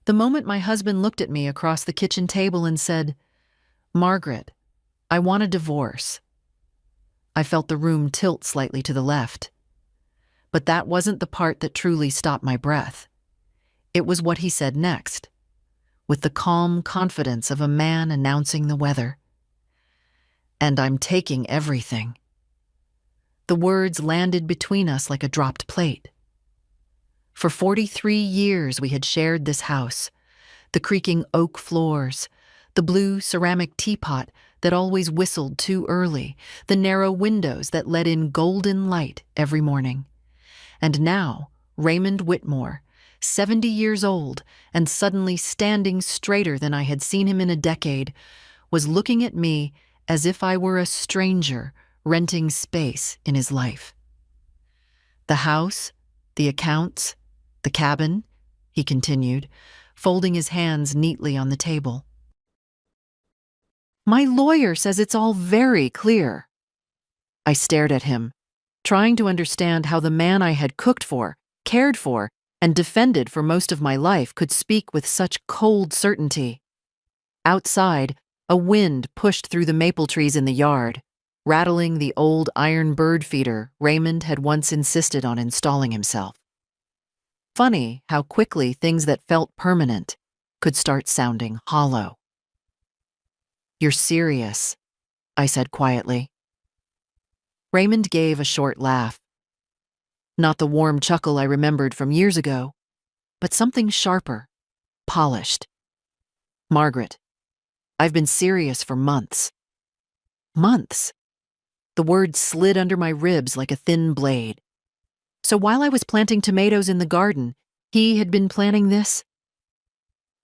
The moment my husband looked at me across the kitchen table and said, "Margaret, I want a divorce," I felt the room tilt slightly to the left. But that wasn't the part that truly stopped my breath. It was what he said next, with the calm confidence of a man announcing the weather. "And I'm taking everything." The words landed between us like a dropped plate. For 43 years we had shared this house, the creaking oak floors, the blue ceramic teapot that always whistled too early, the narrow windows that let in golden light every morning. And now, Raymond Whitmore, 70 years old and suddenly standing straighter than I had seen him in a decade, was looking at me as if I were a stranger renting space in his life. "The house, the accounts, the cabin," he continued, folding his hands neatly on the table. "My lawyer says it's all very clear." I stared at him, trying to understand how the man I had cooked for, cared for, and defended for most of my life could speak with such cold certainty. Outside, a wind pushed through the maple trees in the yard, rattling the old iron bird feeder Raymond had once insisted on installing himself. Funny how quickly things that felt permanent could start sounding hollow. "You're serious," I said quietly. Raymond gave a short laugh. Not the warm chuckle I remembered from years ago, but something sharper, polished. "Margaret, I've been serious for months." Months? The word slid under my ribs like a thin blade. So while I was planting tomatoes in the garden, he had been planning this?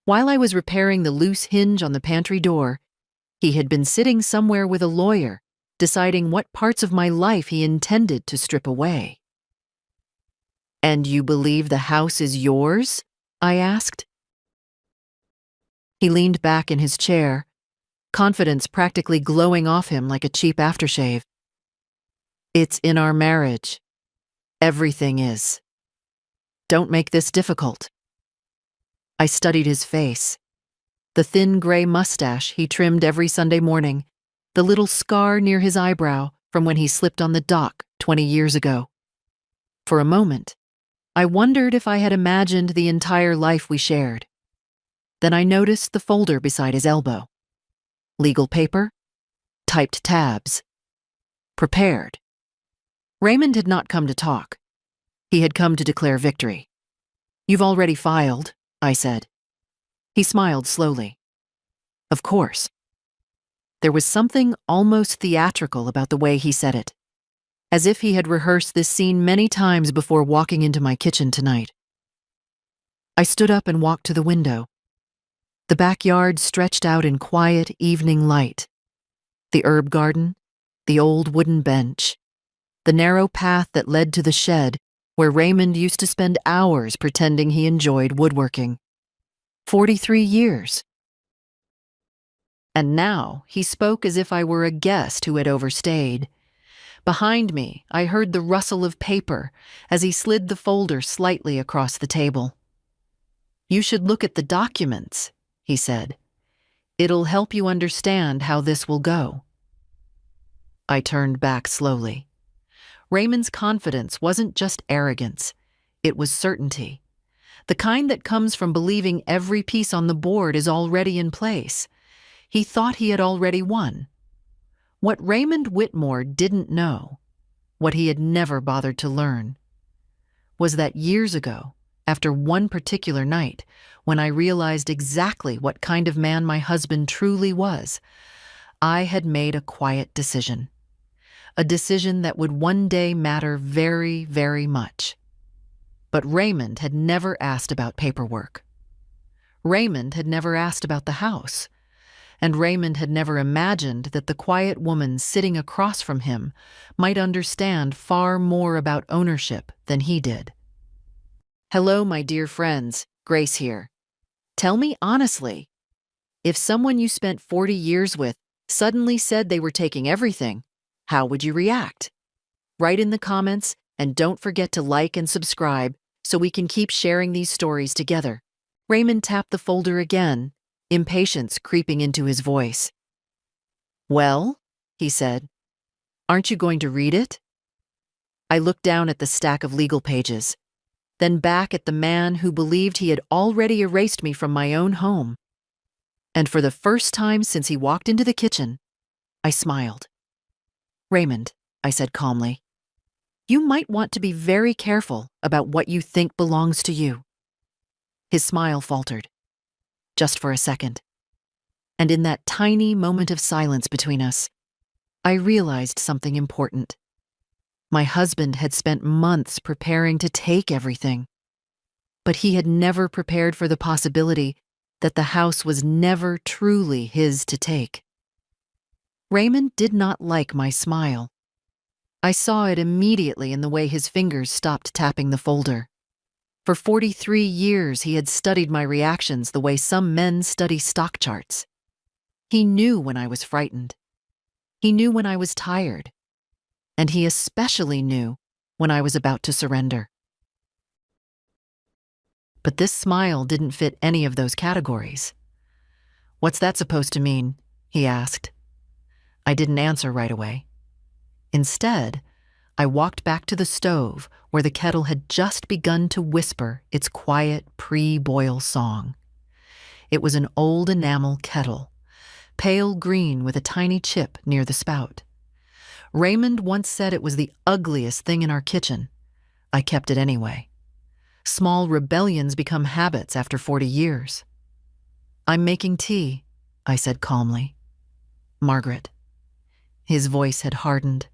While I was repairing the loose hinge on the pantry door, he had been sitting somewhere with a lawyer, deciding what parts of my life he intended to strip away. "And you believe the house is yours?" I asked. He leaned back in his chair, confidence practically glowing off him like a cheap aftershave. "It's in our marriage. Everything is. Don't make this difficult." I studied his face. The thin gray mustache he trimmed every Sunday morning, the little scar near his eyebrow from when he slipped on the dock 20 years ago. For a moment, I wondered if I had imagined the entire life we shared. Then I noticed the folder beside his elbow. Legal paper, typed tabs. Prepared. Raymond had not come to talk. He had come to declare victory. "You've already filed," I said. He smiled slowly. "Of course." There was something almost theatrical about the way he said it, as if he had rehearsed this scene many times before walking into my kitchen tonight. I stood up and walked to the window. The backyard stretched out in quiet evening light. The herb garden, the old wooden bench, the narrow path that led to the shed where Raymond used to spend hours pretending he enjoyed woodworking. 43 years. And now he spoke as if I were a guest who had overstayed. Behind me, I heard the rustle of paper as he slid the folder slightly across the table. "You should look at the documents," he said. "It'll help you understand how this will go." I turned back slowly. Raymond's confidence wasn't just arrogance, it was certainty. The kind that comes from believing every piece on the board is already in place. He thought he had already won. What Raymond Whitmore didn't know, what he had never bothered to learn, was that years ago, after one particular night, when I realized exactly what kind of man my husband truly was, I had made a quiet decision. A decision that would one day matter very, very much. But Raymond had never asked about paperwork. Raymond had never asked about the house. And Raymond had never imagined that the quiet woman sitting across from him might understand far more about ownership than he did. "Hello, my dear friends, Grace here. Tell me honestly, if someone you spent 40 years with suddenly said they were taking everything, how would you react? Write in the comments and don't forget to like and subscribe so we can keep sharing these stories together. Raymond tapped the folder again, impatience creeping into his voice. "Well," he said, "aren't you going to read it?" I looked down at the stack of legal pages, then back at the man who believed he had already erased me from my own home. And for the first time since he walked into the kitchen, I smiled. "Raymond," I said calmly, "you might want to be very careful about what you think belongs to you." His smile faltered, just for a second. And in that tiny moment of silence between us, I realized something important. My husband had spent months preparing to take everything, but he had never prepared for the possibility that the house was never truly his to take. Raymond did not like my smile. I saw it immediately in the way his fingers stopped tapping the folder. For 43 years, he had studied my reactions the way some men study stock charts. He knew when I was frightened. He knew when I was tired. And he especially knew when I was about to surrender. But this smile didn't fit any of those categories. "What's that supposed to mean?" he asked. I didn't answer right away. Instead, I walked back to the stove where the kettle had just begun to whisper its quiet pre-boil song. It was an old enamel kettle, pale green with a tiny chip near the spout. Raymond once said it was the ugliest thing in our kitchen. I kept it anyway. Small rebellions become habits after 40 years. "I'm making tea," I said calmly. "Margaret." His voice had hardened,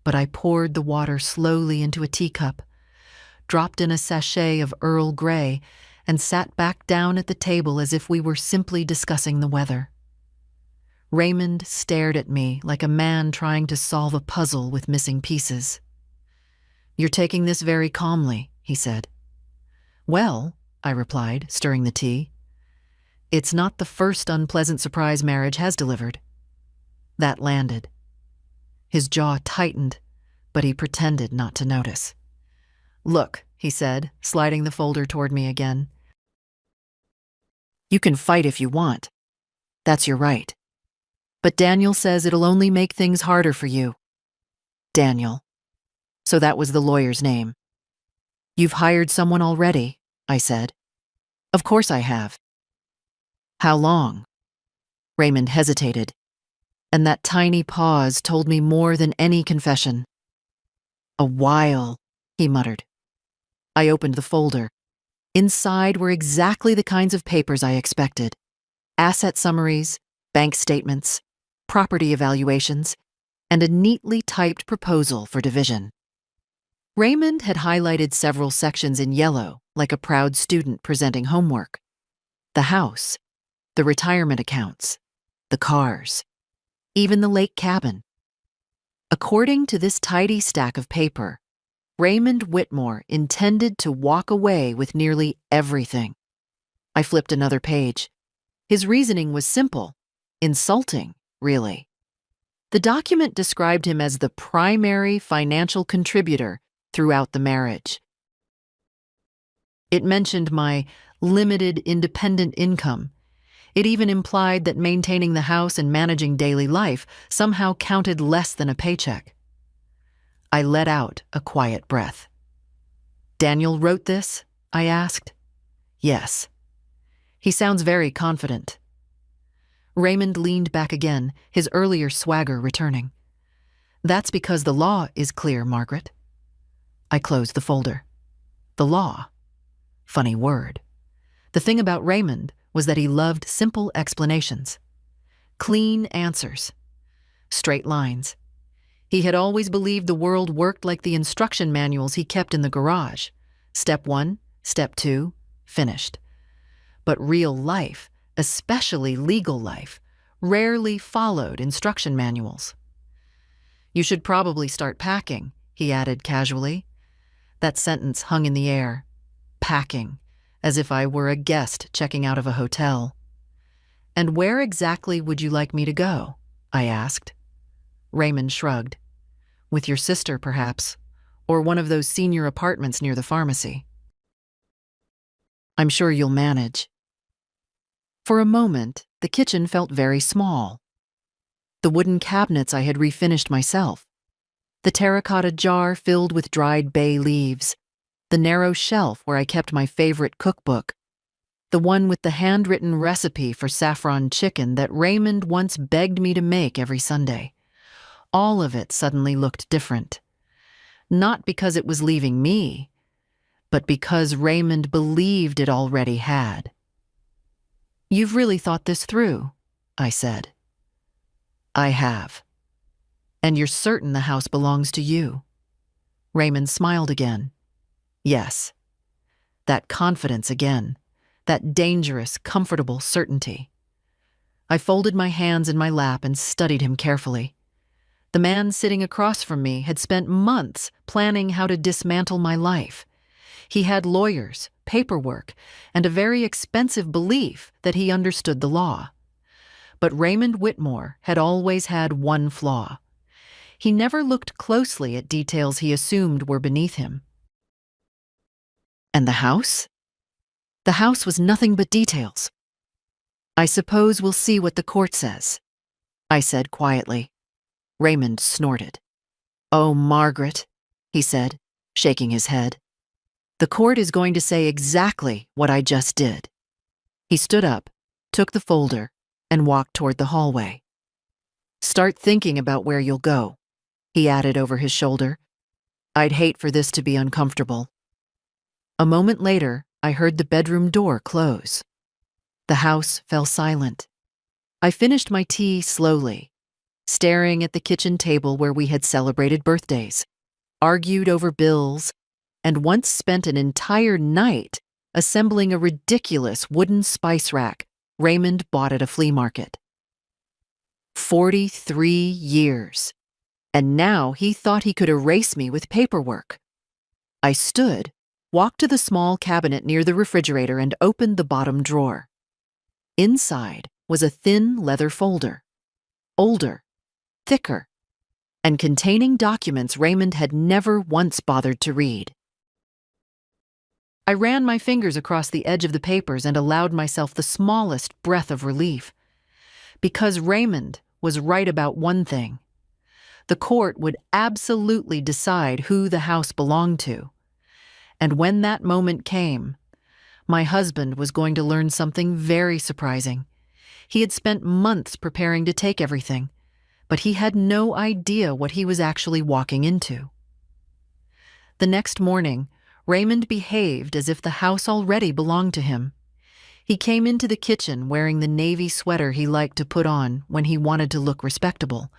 but I poured the water slowly into a teacup, dropped in a sachet of Earl Grey, and sat back down at the table as if we were simply discussing the weather. Raymond stared at me like a man trying to solve a puzzle with missing pieces. "You're taking this very calmly," he said. "Well," I replied, stirring the tea, "it's not the first unpleasant surprise marriage has delivered." That landed. His jaw tightened, but he pretended not to notice. "Look," he said, sliding the folder toward me again. "You can fight if you want. That's your right. But Daniel says it'll only make things harder for you." Daniel. So that was the lawyer's name. "You've hired someone already," I said. "Of course I have." "How long?" Raymond hesitated, and that tiny pause told me more than any confession. "A while," he muttered. I opened the folder. Inside were exactly the kinds of papers I expected. Asset summaries, bank statements, property evaluations, and a neatly typed proposal for division. Raymond had highlighted several sections in yellow, like a proud student presenting homework. The house, the retirement accounts, the cars, even the lake cabin. According to this tidy stack of paper, Raymond Whitmore intended to walk away with nearly everything. I flipped another page. His reasoning was simple, insulting, really. The document described him as the primary financial contributor throughout the marriage. It mentioned my limited independent income. It even implied that maintaining the house and managing daily life somehow counted less than a paycheck. I let out a quiet breath. "Daniel wrote this?" I asked. "Yes." "He sounds very confident." Raymond leaned back again, his earlier swagger returning. "That's because the law is clear, Margaret." I closed the folder. The law. Funny word. The thing about Raymond was that he loved simple explanations. Clean answers. Straight lines. He had always believed the world worked like the instruction manuals he kept in the garage. Step 1, step 2, finished. But real life, especially legal life, rarely followed instruction manuals. "You should probably start packing," he added casually. That sentence hung in the air. Packing, as if I were a guest checking out of a hotel. "And where exactly would you like me to go?" I asked. Raymond shrugged. "With your sister, perhaps, or one of those senior apartments near the pharmacy." I'm sure you'll manage. For a moment, the kitchen felt very small. The wooden cabinets I had refinished myself, the terracotta jar filled with dried bay leaves, the narrow shelf where I kept my favorite cookbook, the one with the handwritten recipe for saffron chicken that Raymond once begged me to make every Sunday. All of it suddenly looked different. Not because it was leaving me, but because Raymond believed it already had. "You've really thought this through," I said. "I have. And you're certain the house belongs to you?" Raymond smiled again. "Yes." That confidence again. That dangerous, comfortable certainty. I folded my hands in my lap and studied him carefully. The man sitting across from me had spent months planning how to dismantle my life. He had lawyers, paperwork, and a very expensive belief that he understood the law. But Raymond Whitmore had always had one flaw. He never looked closely at details he assumed were beneath him. And the house? The house was nothing but details. "I suppose we'll see what the court says," I said quietly. Raymond snorted. "Oh, Margaret," he said, shaking his head. "The court is going to say exactly what I just did." He stood up, took the folder, and walked toward the hallway. "Start thinking about where you'll go," he added over his shoulder. "I'd hate for this to be uncomfortable." A moment later, I heard the bedroom door close. The house fell silent. I finished my tea slowly, staring at the kitchen table where we had celebrated birthdays, argued over bills, and once spent an entire night assembling a ridiculous wooden spice rack Raymond bought at a flea market. 43 years, and now he thought he could erase me with paperwork. I stood, walked to the small cabinet near the refrigerator, and opened the bottom drawer. Inside was a thin leather folder, older, thicker, and containing documents Raymond had never once bothered to read. I ran my fingers across the edge of the papers and allowed myself the smallest breath of relief. Because Raymond was right about one thing. The court would absolutely decide who the house belonged to. And when that moment came, my husband was going to learn something very surprising. He had spent months preparing to take everything, but he had no idea what he was actually walking into. The next morning, Raymond behaved as if the house already belonged to him. He came into the kitchen wearing the navy sweater he liked to put on when he wanted to look respectable,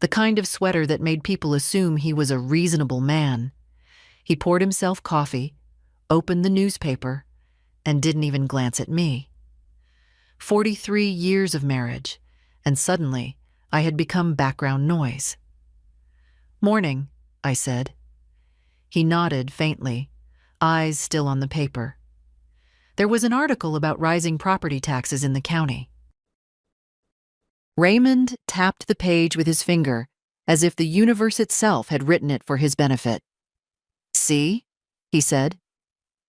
the kind of sweater that made people assume he was a reasonable man. He poured himself coffee, opened the newspaper, and didn't even glance at me. 43 years of marriage, and suddenly I had become background noise. "Morning," I said. He nodded faintly, eyes still on the paper. There was an article about rising property taxes in the county. Raymond tapped the page with his finger, as if the universe itself had written it for his benefit. "See?" he said.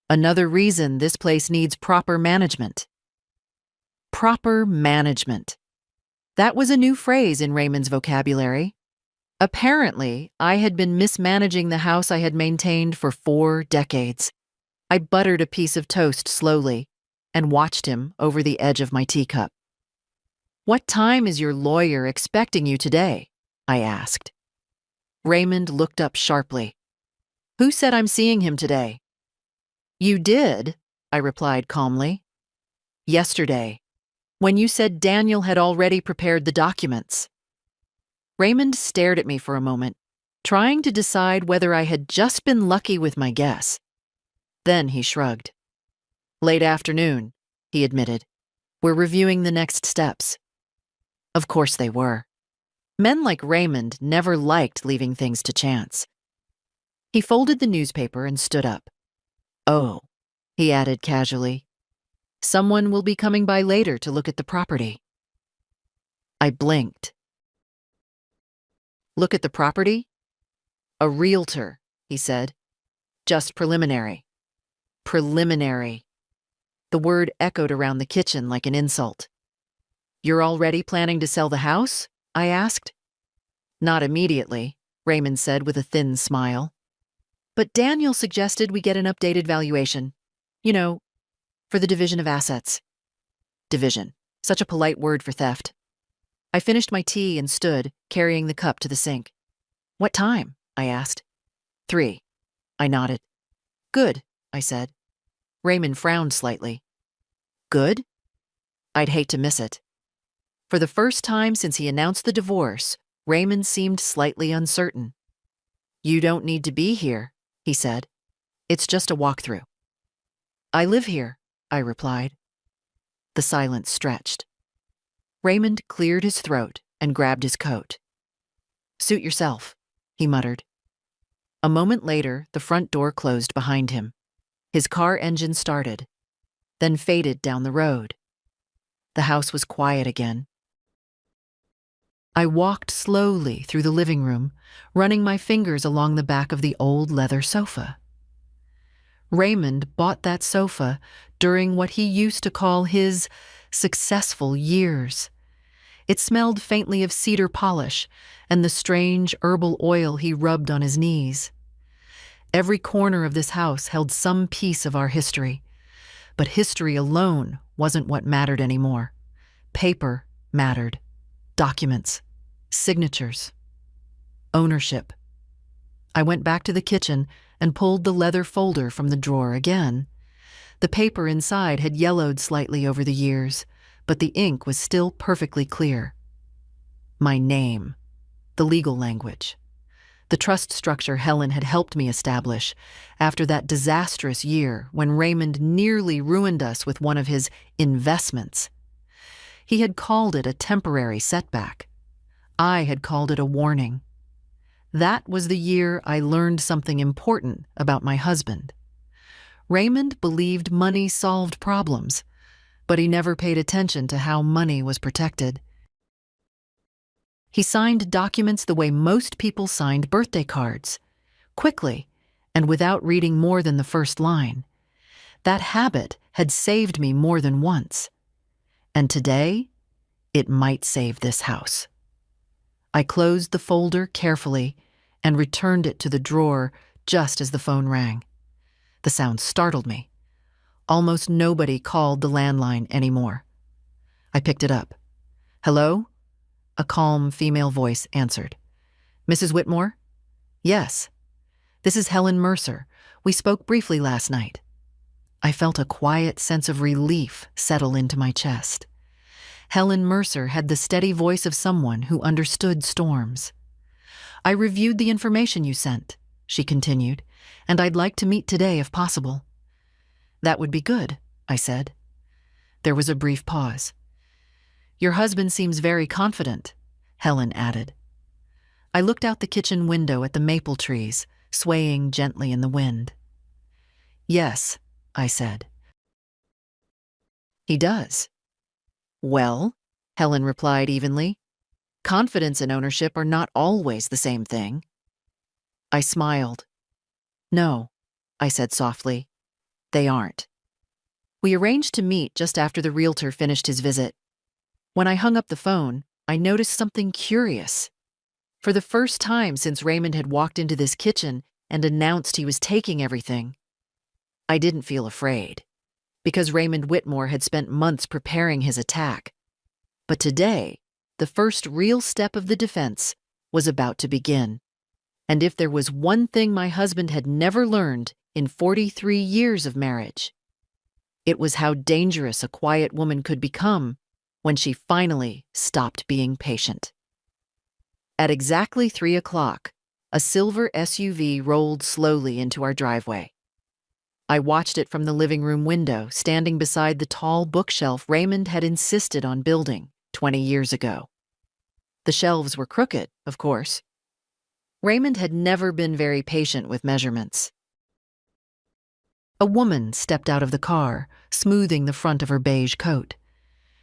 "Another reason this place needs proper management." Proper management. That was a new phrase in Raymond's vocabulary. Apparently, I had been mismanaging the house I had maintained for 4 decades. I buttered a piece of toast slowly and watched him over the edge of my teacup. "What time is your lawyer expecting you today?" I asked. Raymond looked up sharply. "Who said I'm seeing him today?" "You did," I replied calmly. "Yesterday, when you said Daniel had already prepared the documents." Raymond stared at me for a moment, trying to decide whether I had just been lucky with my guess. Then he shrugged. "Late afternoon," he admitted. "We're reviewing the next steps." Of course they were. Men like Raymond never liked leaving things to chance. He folded the newspaper and stood up. "Oh," he added casually. "Someone will be coming by later to look at the property." I blinked. "Look at the property?" "A realtor," he said. "Just preliminary." Preliminary. The word echoed around the kitchen like an insult. "You're already planning to sell the house?" I asked. "Not immediately," Raymond said with a thin smile. "But Daniel suggested we get an updated valuation. You know, for the division of assets." Division. Such a polite word for theft. I finished my tea and stood, carrying the cup to the sink. "What time?" I asked. 3. I nodded. "Good," I said. Raymond frowned slightly. "Good?" I'd hate to miss it. For the first time since he announced the divorce, Raymond seemed slightly uncertain. "You don't need to be here," he said. "It's just a walkthrough." "I live here," I replied. The silence stretched. Raymond cleared his throat and grabbed his coat. "Suit yourself," he muttered. A moment later, the front door closed behind him. His car engine started, then faded down the road. The house was quiet again. I walked slowly through the living room, running my fingers along the back of the old leather sofa. Raymond bought that sofa during what he used to call his successful years. It smelled faintly of cedar polish and the strange herbal oil he rubbed on his knees. Every corner of this house held some piece of our history, but history alone wasn't what mattered anymore. Paper mattered. Documents. Signatures. Ownership. I went back to the kitchen and pulled the leather folder from the drawer again. The paper inside had yellowed slightly over the years, but the ink was still perfectly clear. My name. The legal language. The trust structure Helen had helped me establish after that disastrous year when Raymond nearly ruined us with one of his investments. He had called it a temporary setback. I had called it a warning. That was the year I learned something important about my husband. Raymond believed money solved problems, but he never paid attention to how money was protected. He signed documents the way most people signed birthday cards, quickly and without reading more than the first line. That habit had saved me more than once. And today, it might save this house. I closed the folder carefully and returned it to the drawer just as the phone rang. The sound startled me. Almost nobody called the landline anymore. I picked it up. "Hello?" A calm female voice answered. "Mrs. Whitmore?" "Yes. This is Helen Mercer. We spoke briefly last night." I felt a quiet sense of relief settle into my chest. Helen Mercer had the steady voice of someone who understood storms. "I reviewed the information you sent," she continued, "and I'd like to meet today if possible." "That would be good," I said. There was a brief pause. "Your husband seems very confident," Helen added. I looked out the kitchen window at the maple trees, swaying gently in the wind. "Yes," I said. "He does." "Well," Helen replied evenly, "confidence and ownership are not always the same thing." I smiled. "No," I said softly, "they aren't." We arranged to meet just after the realtor finished his visit. When I hung up the phone, I noticed something curious. For the first time since Raymond had walked into this kitchen and announced he was taking everything, I didn't feel afraid, because Raymond Whitmore had spent months preparing his attack. But today, the first real step of the defense was about to begin. And if there was one thing my husband had never learned in 43 years of marriage, it was how dangerous a quiet woman could become when she finally stopped being patient. At exactly 3 o'clock, a silver SUV rolled slowly into our driveway. I watched it from the living room window, standing beside the tall bookshelf Raymond had insisted on building 20 years ago. The shelves were crooked, of course. Raymond had never been very patient with measurements. A woman stepped out of the car, smoothing the front of her beige coat.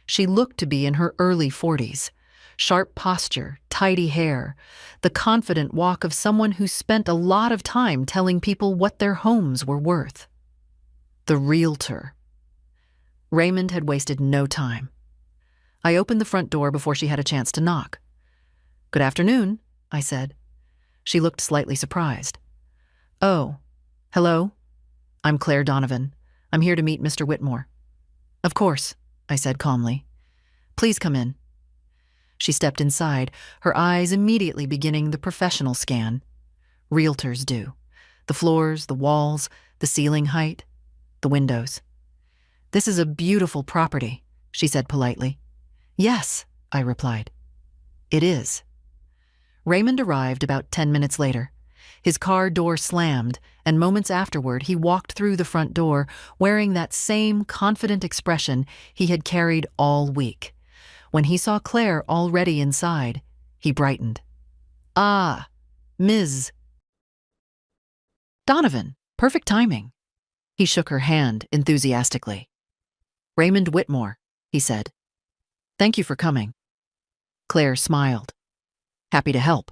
She looked to be in her early 40s, sharp posture, tidy hair, the confident walk of someone who spent a lot of time telling people what their homes were worth. The realtor. Raymond had wasted no time. I opened the front door before she had a chance to knock. "Good afternoon," I said. She looked slightly surprised. "Oh, hello? I'm Claire Donovan. I'm here to meet Mr. Whitmore." "Of course," I said calmly. "Please come in." She stepped inside, her eyes immediately beginning the professional scan. Realtors do. The floors, the walls, the ceiling height, the windows. "This is a beautiful property," she said politely. "Yes," I replied. "It is." Raymond arrived about 10 minutes later. His car door slammed, and moments afterward he walked through the front door wearing that same confident expression he had carried all week. When he saw Claire already inside, he brightened. "Ah, Ms. Donovan, perfect timing." He shook her hand enthusiastically. "Raymond Whitmore," he said. "Thank you for coming." Claire smiled. "Happy to help."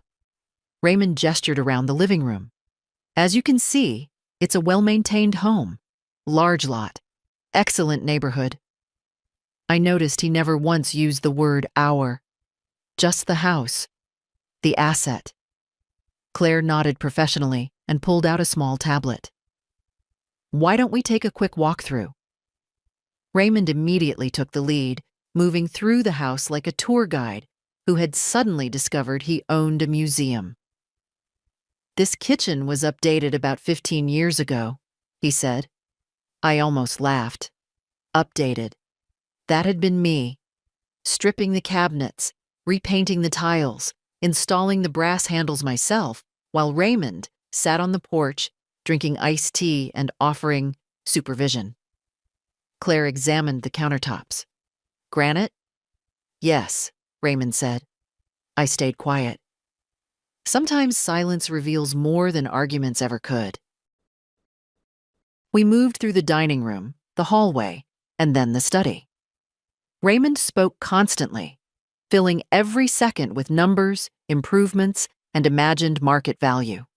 Raymond gestured around the living room. "As you can see, it's a well-maintained home. Large lot. Excellent neighborhood." I noticed he never once used the word our. Just the house. The asset. Claire nodded professionally and pulled out a small tablet. "Why don't we take a quick walkthrough?" Raymond immediately took the lead, moving through the house like a tour guide who had suddenly discovered he owned a museum. "This kitchen was updated about 15 years ago," he said. I almost laughed. Updated. That had been me. Stripping the cabinets, repainting the tiles, installing the brass handles myself, while Raymond sat on the porch, drinking iced tea and offering supervision. Claire examined the countertops. "Granite?" "Yes," Raymond said. I stayed quiet. Sometimes silence reveals more than arguments ever could. We moved through the dining room, the hallway, and then the study. Raymond spoke constantly, filling every second with numbers, improvements, and imagined market value.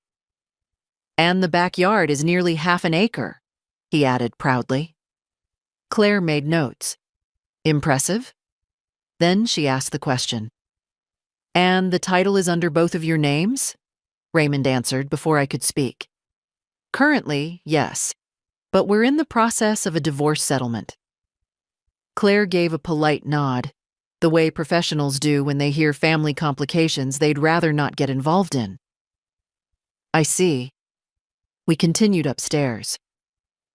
"And the backyard is nearly half an acre," he added proudly. Claire made notes. "Impressive?" Then she asked the question. "And the title is under both of your names?" Raymond answered before I could speak. "Currently, yes, but we're in the process of a divorce settlement." Claire gave a polite nod, the way professionals do when they hear family complications they'd rather not get involved in. "I see." We continued upstairs.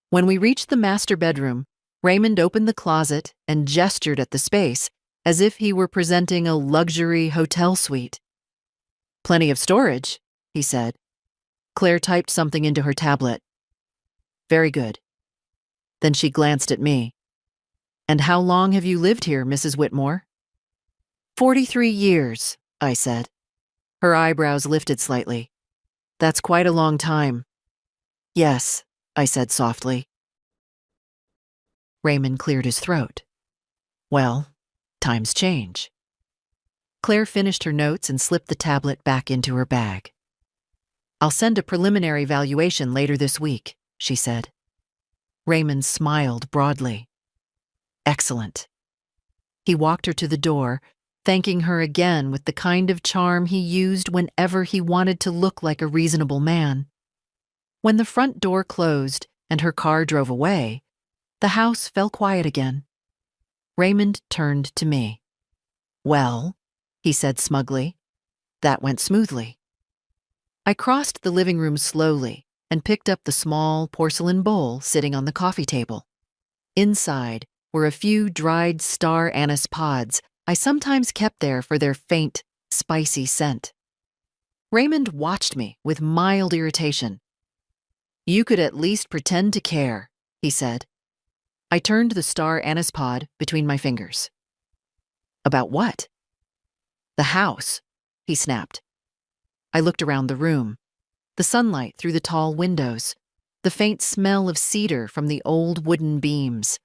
When we reached the master bedroom, Raymond opened the closet and gestured at the space as if he were presenting a luxury hotel suite. "Plenty of storage," he said. Claire typed something into her tablet. "Very good." Then she glanced at me. "And how long have you lived here, Mrs. Whitmore?" 43 years, I said. Her eyebrows lifted slightly. "That's quite a long time." "Yes," I said softly. Raymond cleared his throat. "Well, times change." Claire finished her notes and slipped the tablet back into her bag. "I'll send a preliminary valuation later this week," she said. Raymond smiled broadly. "Excellent." He walked her to the door, thanking her again with the kind of charm he used whenever he wanted to look like a reasonable man. When the front door closed and her car drove away, the house fell quiet again. Raymond turned to me. "Well," he said smugly, "that went smoothly." I crossed the living room slowly and picked up the small porcelain bowl sitting on the coffee table. Inside were a few dried star anise pods I sometimes kept there for their faint, spicy scent. Raymond watched me with mild irritation. "You could at least pretend to care," he said. I turned the star anise pod between my fingers. "About what?" "The house," he snapped. I looked around the room. The sunlight through the tall windows, the faint smell of cedar from the old wooden beams.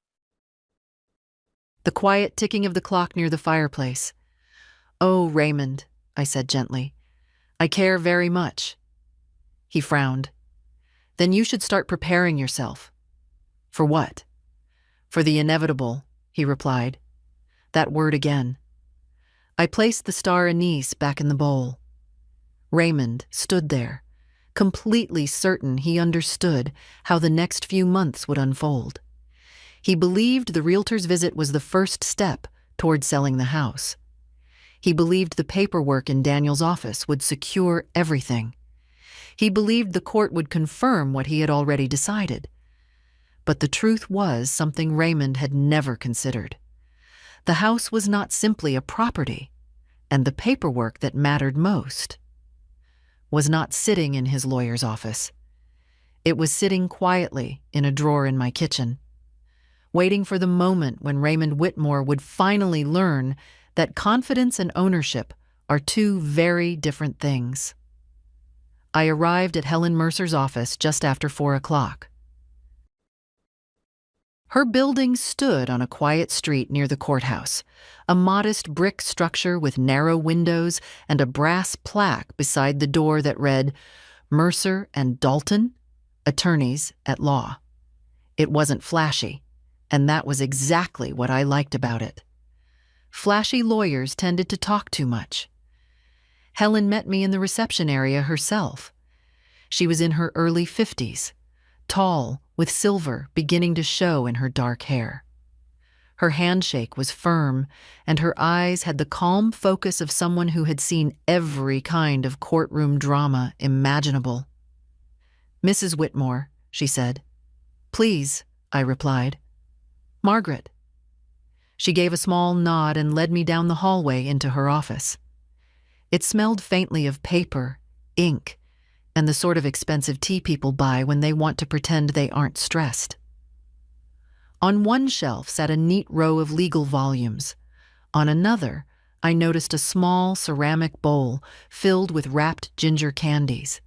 The quiet ticking of the clock near the fireplace. "Oh, Raymond," I said gently, "I care very much." He frowned. "Then you should start preparing yourself." "For what?" For the inevitable, he replied. That word again. I placed the star anise back in the bowl. Raymond stood there, completely certain he understood how the next few months would unfold. He believed the realtor's visit was the first step toward selling the house. He believed the paperwork in Daniel's office would secure everything. He believed the court would confirm what he had already decided. But the truth was something Raymond had never considered. The house was not simply a property, and the paperwork that mattered most was not sitting in his lawyer's office. It was sitting quietly in a drawer in my kitchen, waiting for the moment when Raymond Whitmore would finally learn that confidence and ownership are two very different things. I arrived at Helen Mercer's office just after 4 o'clock. Her building stood on a quiet street near the courthouse, a modest brick structure with narrow windows and a brass plaque beside the door that read, Mercer and Dalton, Attorneys at Law. It wasn't flashy, and that was exactly what I liked about it. Flashy lawyers tended to talk too much. Helen met me in the reception area herself. She was in her early 50s, tall, with silver beginning to show in her dark hair. Her handshake was firm, and her eyes had the calm focus of someone who had seen every kind of courtroom drama imaginable. Mrs. Whitmore, she said. Please, I replied. Margaret. She gave a small nod and led me down the hallway into her office. It smelled faintly of paper, ink, and the sort of expensive tea people buy when they want to pretend they aren't stressed. On one shelf sat a neat row of legal volumes. On another, I noticed a small ceramic bowl filled with wrapped ginger candies.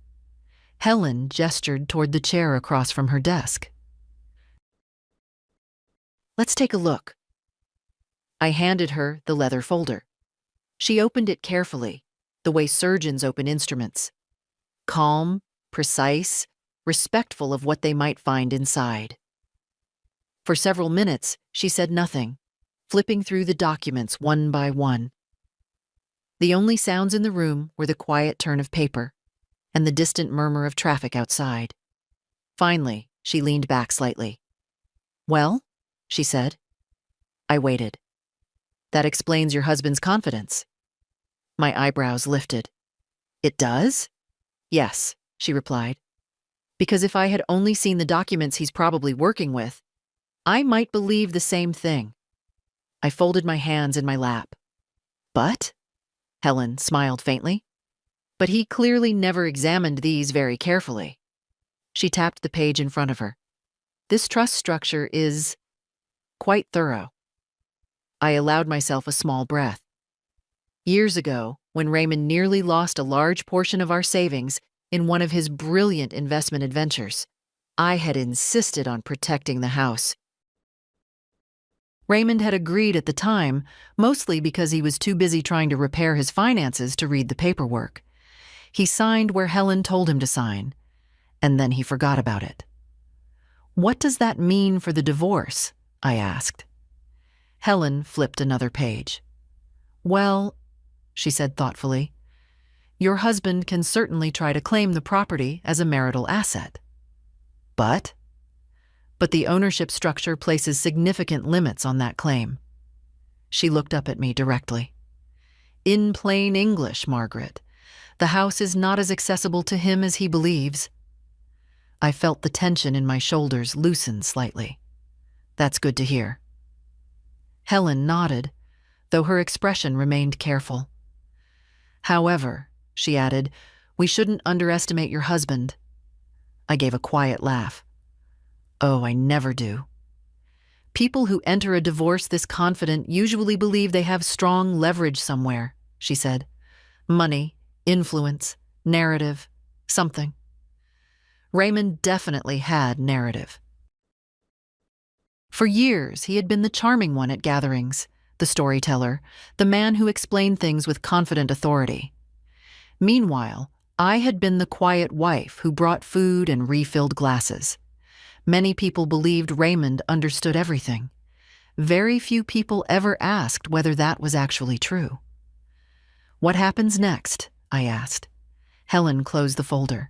Helen gestured toward the chair across from her desk. Let's take a look. I handed her the leather folder. She opened it carefully, the way surgeons open instruments. Calm, precise, respectful of what they might find inside. For several minutes, she said nothing, flipping through the documents one by one. The only sounds in the room were the quiet turn of paper and the distant murmur of traffic outside. Finally, she leaned back slightly. Well, she said. I waited. That explains your husband's confidence. My eyebrows lifted. It does? Yes, she replied. Because if I had only seen the documents he's probably working with, I might believe the same thing. I folded my hands in my lap. But? Helen smiled faintly. But he clearly never examined these very carefully. She tapped the page in front of her. This trust structure is quite thorough. I allowed myself a small breath. Years ago, when Raymond nearly lost a large portion of our savings in one of his brilliant investment adventures, I had insisted on protecting the house. Raymond had agreed at the time, mostly because he was too busy trying to repair his finances to read the paperwork. He signed where Helen told him to sign, and then he forgot about it. What does that mean for the divorce? I asked. Helen flipped another page. Well, she said thoughtfully, your husband can certainly try to claim the property as a marital asset. But the ownership structure places significant limits on that claim. She looked up at me directly. In plain English, Margaret, the house is not as accessible to him as he believes. I felt the tension in my shoulders loosen slightly. That's good to hear. Helen nodded, though her expression remained careful. However, she added, we shouldn't underestimate your husband. I gave a quiet laugh. Oh, I never do. People who enter a divorce this confident usually believe they have strong leverage somewhere, she said. Money, influence, narrative, something. Raymond definitely had narrative. For years, he had been the charming one at gatherings, the storyteller, the man who explained things with confident authority. Meanwhile, I had been the quiet wife who brought food and refilled glasses. Many people believed Raymond understood everything. Very few people ever asked whether that was actually true. "What happens next?" I asked. Helen closed the folder.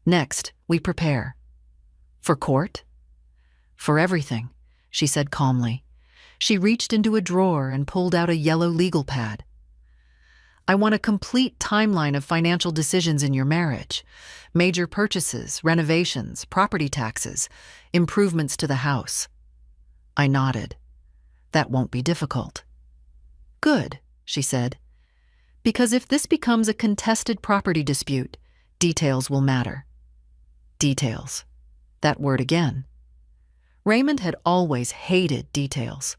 "Next, we prepare." "For court?" "For everything," she said calmly. She reached into a drawer and pulled out a yellow legal pad. "I want a complete timeline of financial decisions in your marriage. Major purchases, renovations, property taxes, improvements to the house." I nodded. "That won't be difficult." "Good," she said. "Because if this becomes a contested property dispute, details will matter." Details. That word again. Raymond had always hated details.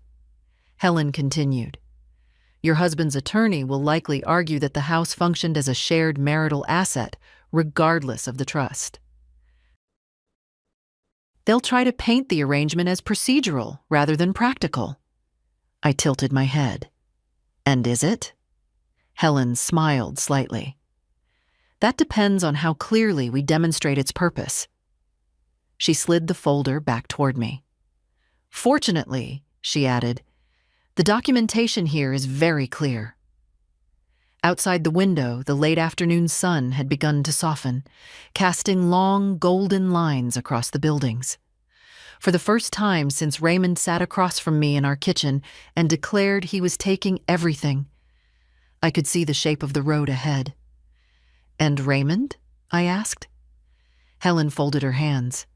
Helen continued. "Your husband's attorney will likely argue that the house functioned as a shared marital asset, regardless of the trust. They'll try to paint the arrangement as procedural rather than practical." I tilted my head. "And is it?" Helen smiled slightly. "That depends on how clearly we demonstrate its purpose." She slid the folder back toward me. "Fortunately," she added, "the documentation here is very clear." Outside the window, the late afternoon sun had begun to soften, casting long, golden lines across the buildings. For the first time since Raymond sat across from me in our kitchen and declared he was taking everything, I could see the shape of the road ahead. "And Raymond?" I asked. Helen folded her hands.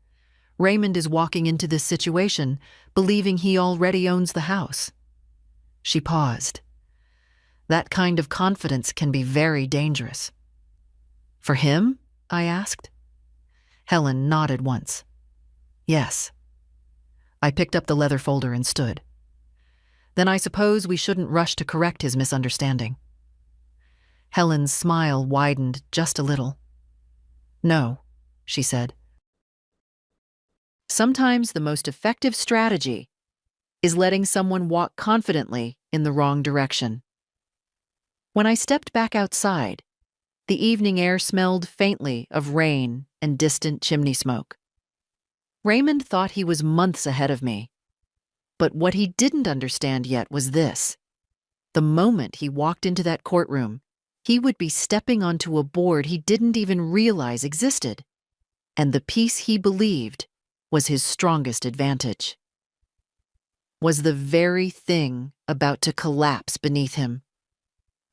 "Raymond is walking into this situation, believing he already owns the house." She paused. "That kind of confidence can be very dangerous." "For him?" I asked. Helen nodded once. "Yes." I picked up the leather folder and stood. "Then I suppose we shouldn't rush to correct his misunderstanding." Helen's smile widened just a little. "No," she said. "Sometimes the most effective strategy is letting someone walk confidently in the wrong direction." When I stepped back outside, the evening air smelled faintly of rain and distant chimney smoke. Raymond thought he was months ahead of me. But what he didn't understand yet was this. The moment he walked into that courtroom, he would be stepping onto a board he didn't even realize existed. And the piece he believed was his strongest advantage was the very thing about to collapse beneath him.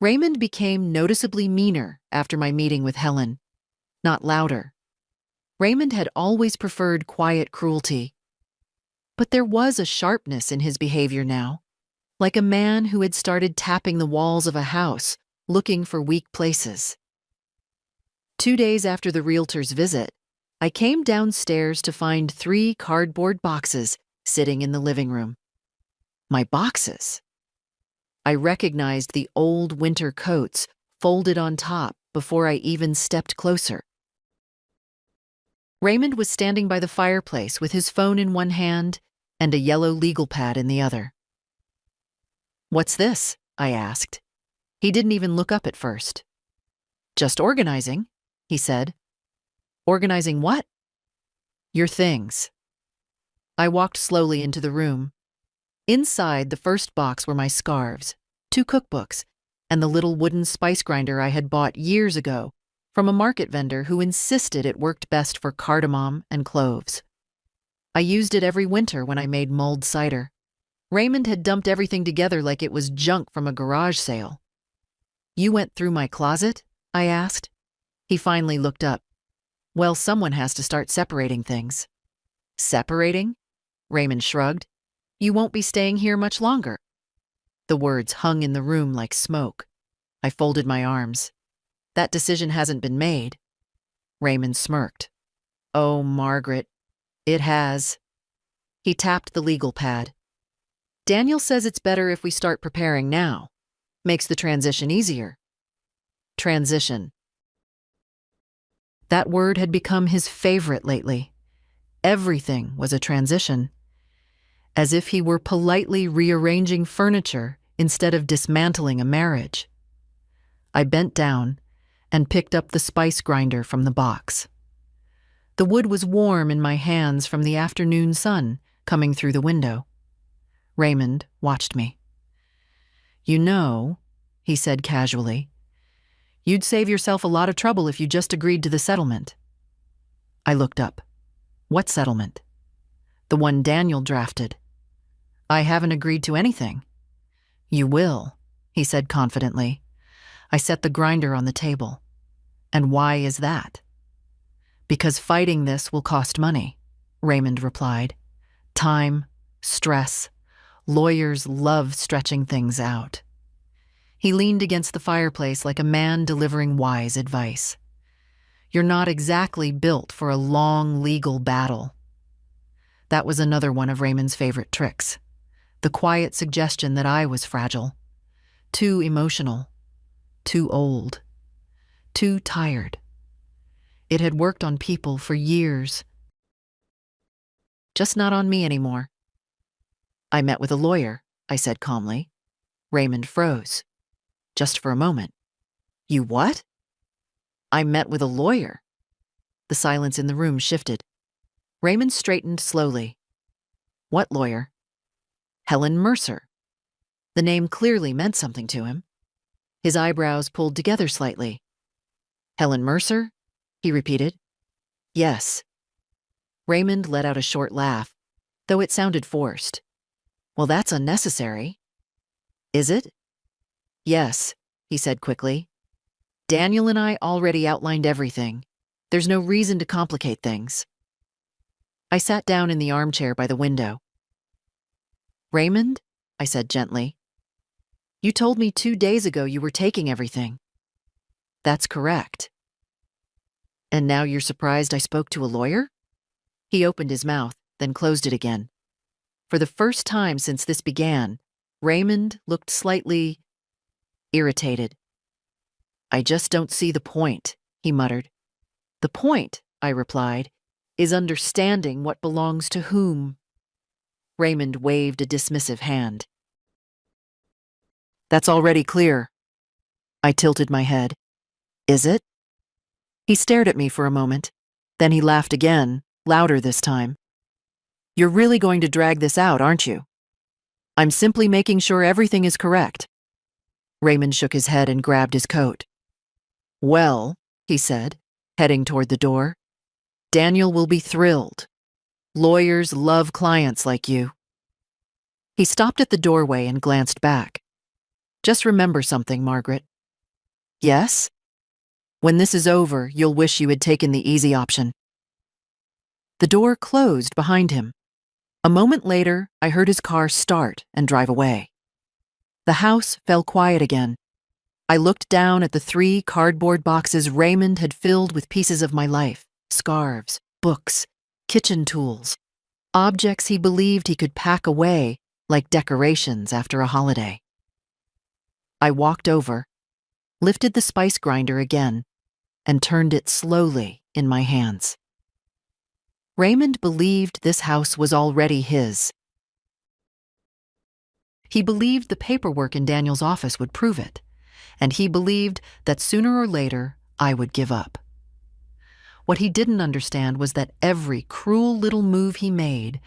Raymond became noticeably meaner after my meeting with Helen, not louder. Raymond had always preferred quiet cruelty. But there was a sharpness in his behavior now, like a man who had started tapping the walls of a house, looking for weak places. 2 days after the realtor's visit, I came downstairs to find 3 cardboard boxes sitting in the living room. My boxes. I recognized the old winter coats folded on top before I even stepped closer. Raymond was standing by the fireplace with his phone in one hand and a yellow legal pad in the other. "What's this?" I asked. He didn't even look up at first. "Just organizing," he said. "Organizing what?" "Your things." I walked slowly into the room. Inside the first box were my scarves, 2 cookbooks, and the little wooden spice grinder I had bought years ago from a market vendor who insisted it worked best for cardamom and cloves. I used it every winter when I made mulled cider. Raymond had dumped everything together like it was junk from a garage sale. "You went through my closet?" I asked. He finally looked up. "Well, someone has to start separating things." "Separating?" Raymond shrugged. "You won't be staying here much longer." The words hung in the room like smoke. I folded my arms. "That decision hasn't been made." Raymond smirked. "Oh, Margaret, it has." He tapped the legal pad. "Daniel says it's better if we start preparing now. Makes the transition easier." Transition. That word had become his favorite lately. Everything was a transition. As if he were politely rearranging furniture instead of dismantling a marriage. I bent down and picked up the spice grinder from the box. The wood was warm in my hands from the afternoon sun coming through the window. Raymond watched me. You know, he said casually, you'd save yourself a lot of trouble if you just agreed to the settlement. I looked up. What settlement? The one Daniel drafted. I haven't agreed to anything. You will, he said confidently. I set the grinder on the table. And why is that? Because fighting this will cost money, Raymond replied. Time, stress. Lawyers love stretching things out. He leaned against the fireplace like a man delivering wise advice. You're not exactly built for a long legal battle. That was another one of Raymond's favorite tricks. The quiet suggestion that I was fragile, too emotional, too old, too tired. It had worked on people for years. Just not on me anymore. I met with a lawyer, I said calmly. Raymond froze. Just for a moment. You what? I met with a lawyer. The silence in the room shifted. Raymond straightened slowly. What lawyer? Helen Mercer. The name clearly meant something to him. His eyebrows pulled together slightly. Helen Mercer? He repeated. Yes. Raymond let out a short laugh, though it sounded forced. Well, that's unnecessary. Is it? Yes, he said quickly. Daniel and I already outlined everything. There's no reason to complicate things. I sat down in the armchair by the window. Raymond, I said gently, you told me 2 days ago you were taking everything. That's correct. And now you're surprised I spoke to a lawyer? He opened his mouth, then closed it again. For the first time since this began, Raymond looked slightly irritated. I just don't see the point, he muttered. The point, I replied, is understanding what belongs to whom. Raymond waved a dismissive hand. That's already clear. I tilted my head. Is it? He stared at me for a moment. Then he laughed again, louder this time. You're really going to drag this out, aren't you? I'm simply making sure everything is correct. Raymond shook his head and grabbed his coat. Well, he said, heading toward the door, Daniel will be thrilled. Lawyers love clients like you. He stopped at the doorway and glanced back. Just remember something, Margaret. Yes? When this is over, you'll wish you had taken the easy option. The door closed behind him. A moment later, I heard his car start and drive away. The house fell quiet again. I looked down at the 3 cardboard boxes Raymond had filled with pieces of my life, scarves, books, kitchen tools, objects he believed he could pack away like decorations after a holiday. I walked over, lifted the spice grinder again, and turned it slowly in my hands. Raymond believed this house was already his. He believed the paperwork in Daniel's office would prove it, and he believed that sooner or later I would give up. What he didn't understand was that every cruel little move he made,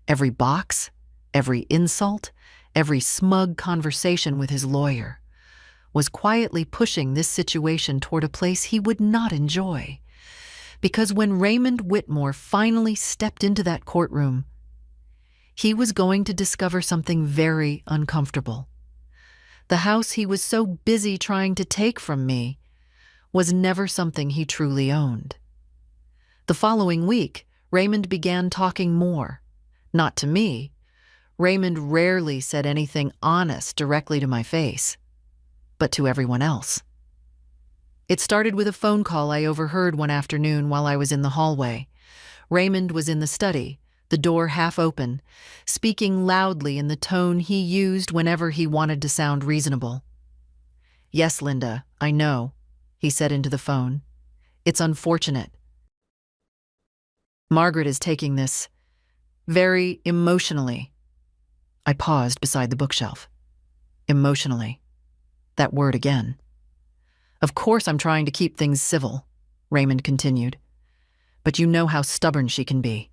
every box, every insult, every smug conversation with his lawyer, was quietly pushing this situation toward a place he would not enjoy. Because when Raymond Whitmore finally stepped into that courtroom, he was going to discover something very uncomfortable. The house he was so busy trying to take from me was never something he truly owned. The following week, Raymond began talking more. Not to me. Raymond rarely said anything honest directly to my face, but to everyone else. It started with a phone call I overheard one afternoon while I was in the hallway. Raymond was in the study, the door half open, speaking loudly in the tone he used whenever he wanted to sound reasonable. Yes, Linda, I know, he said into the phone. It's unfortunate. Margaret is taking this very emotionally. I paused beside the bookshelf. Emotionally. That word again. Of course I'm trying to keep things civil, Raymond continued. But you know how stubborn she can be.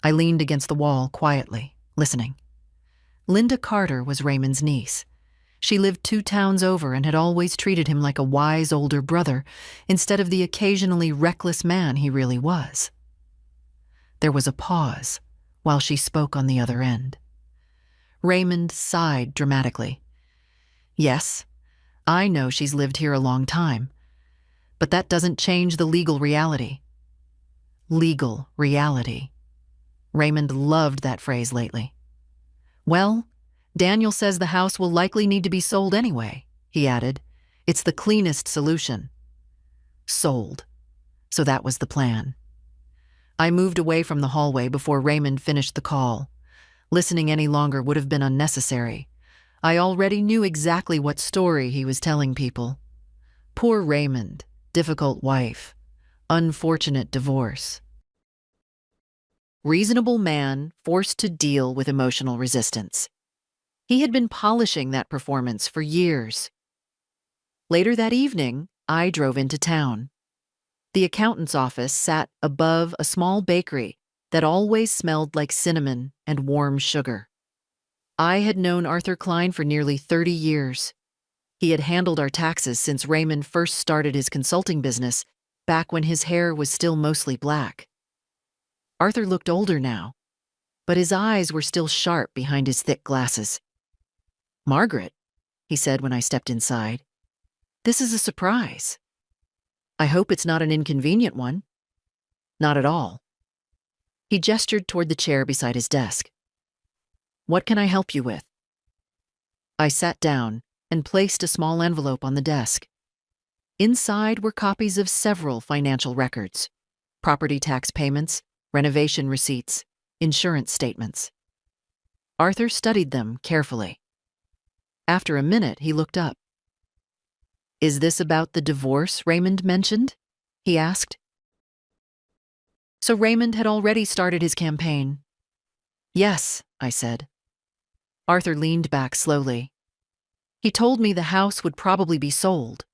I leaned against the wall quietly, listening. Linda Carter was Raymond's niece. She lived 2 towns over and had always treated him like a wise older brother instead of the occasionally reckless man he really was. There was a pause while she spoke on the other end. Raymond sighed dramatically. Yes, I know she's lived here a long time, but that doesn't change the legal reality. Legal reality. Raymond loved that phrase lately. Well, Daniel says the house will likely need to be sold anyway, he added. It's the cleanest solution. Sold. So that was the plan. I moved away from the hallway before Raymond finished the call. Listening any longer would have been unnecessary. I already knew exactly what story he was telling people. Poor Raymond, difficult wife, unfortunate divorce. Reasonable man forced to deal with emotional resistance. He had been polishing that performance for years. Later that evening, I drove into town. The accountant's office sat above a small bakery that always smelled like cinnamon and warm sugar. I had known Arthur Klein for nearly 30 years. He had handled our taxes since Raymond first started his consulting business, back when his hair was still mostly black. Arthur looked older now, but his eyes were still sharp behind his thick glasses. "Margaret," he said when I stepped inside, "this is a surprise. I hope it's not an inconvenient one." "Not at all." He gestured toward the chair beside his desk. "What can I help you with?" I sat down and placed a small envelope on the desk. Inside were copies of several financial records: property tax payments, renovation receipts, insurance statements. Arthur studied them carefully. After a minute, he looked up. "Is this about the divorce Raymond mentioned?" he asked. So Raymond had already started his campaign. "Yes," I said. Arthur leaned back slowly. "He told me the house would probably be sold."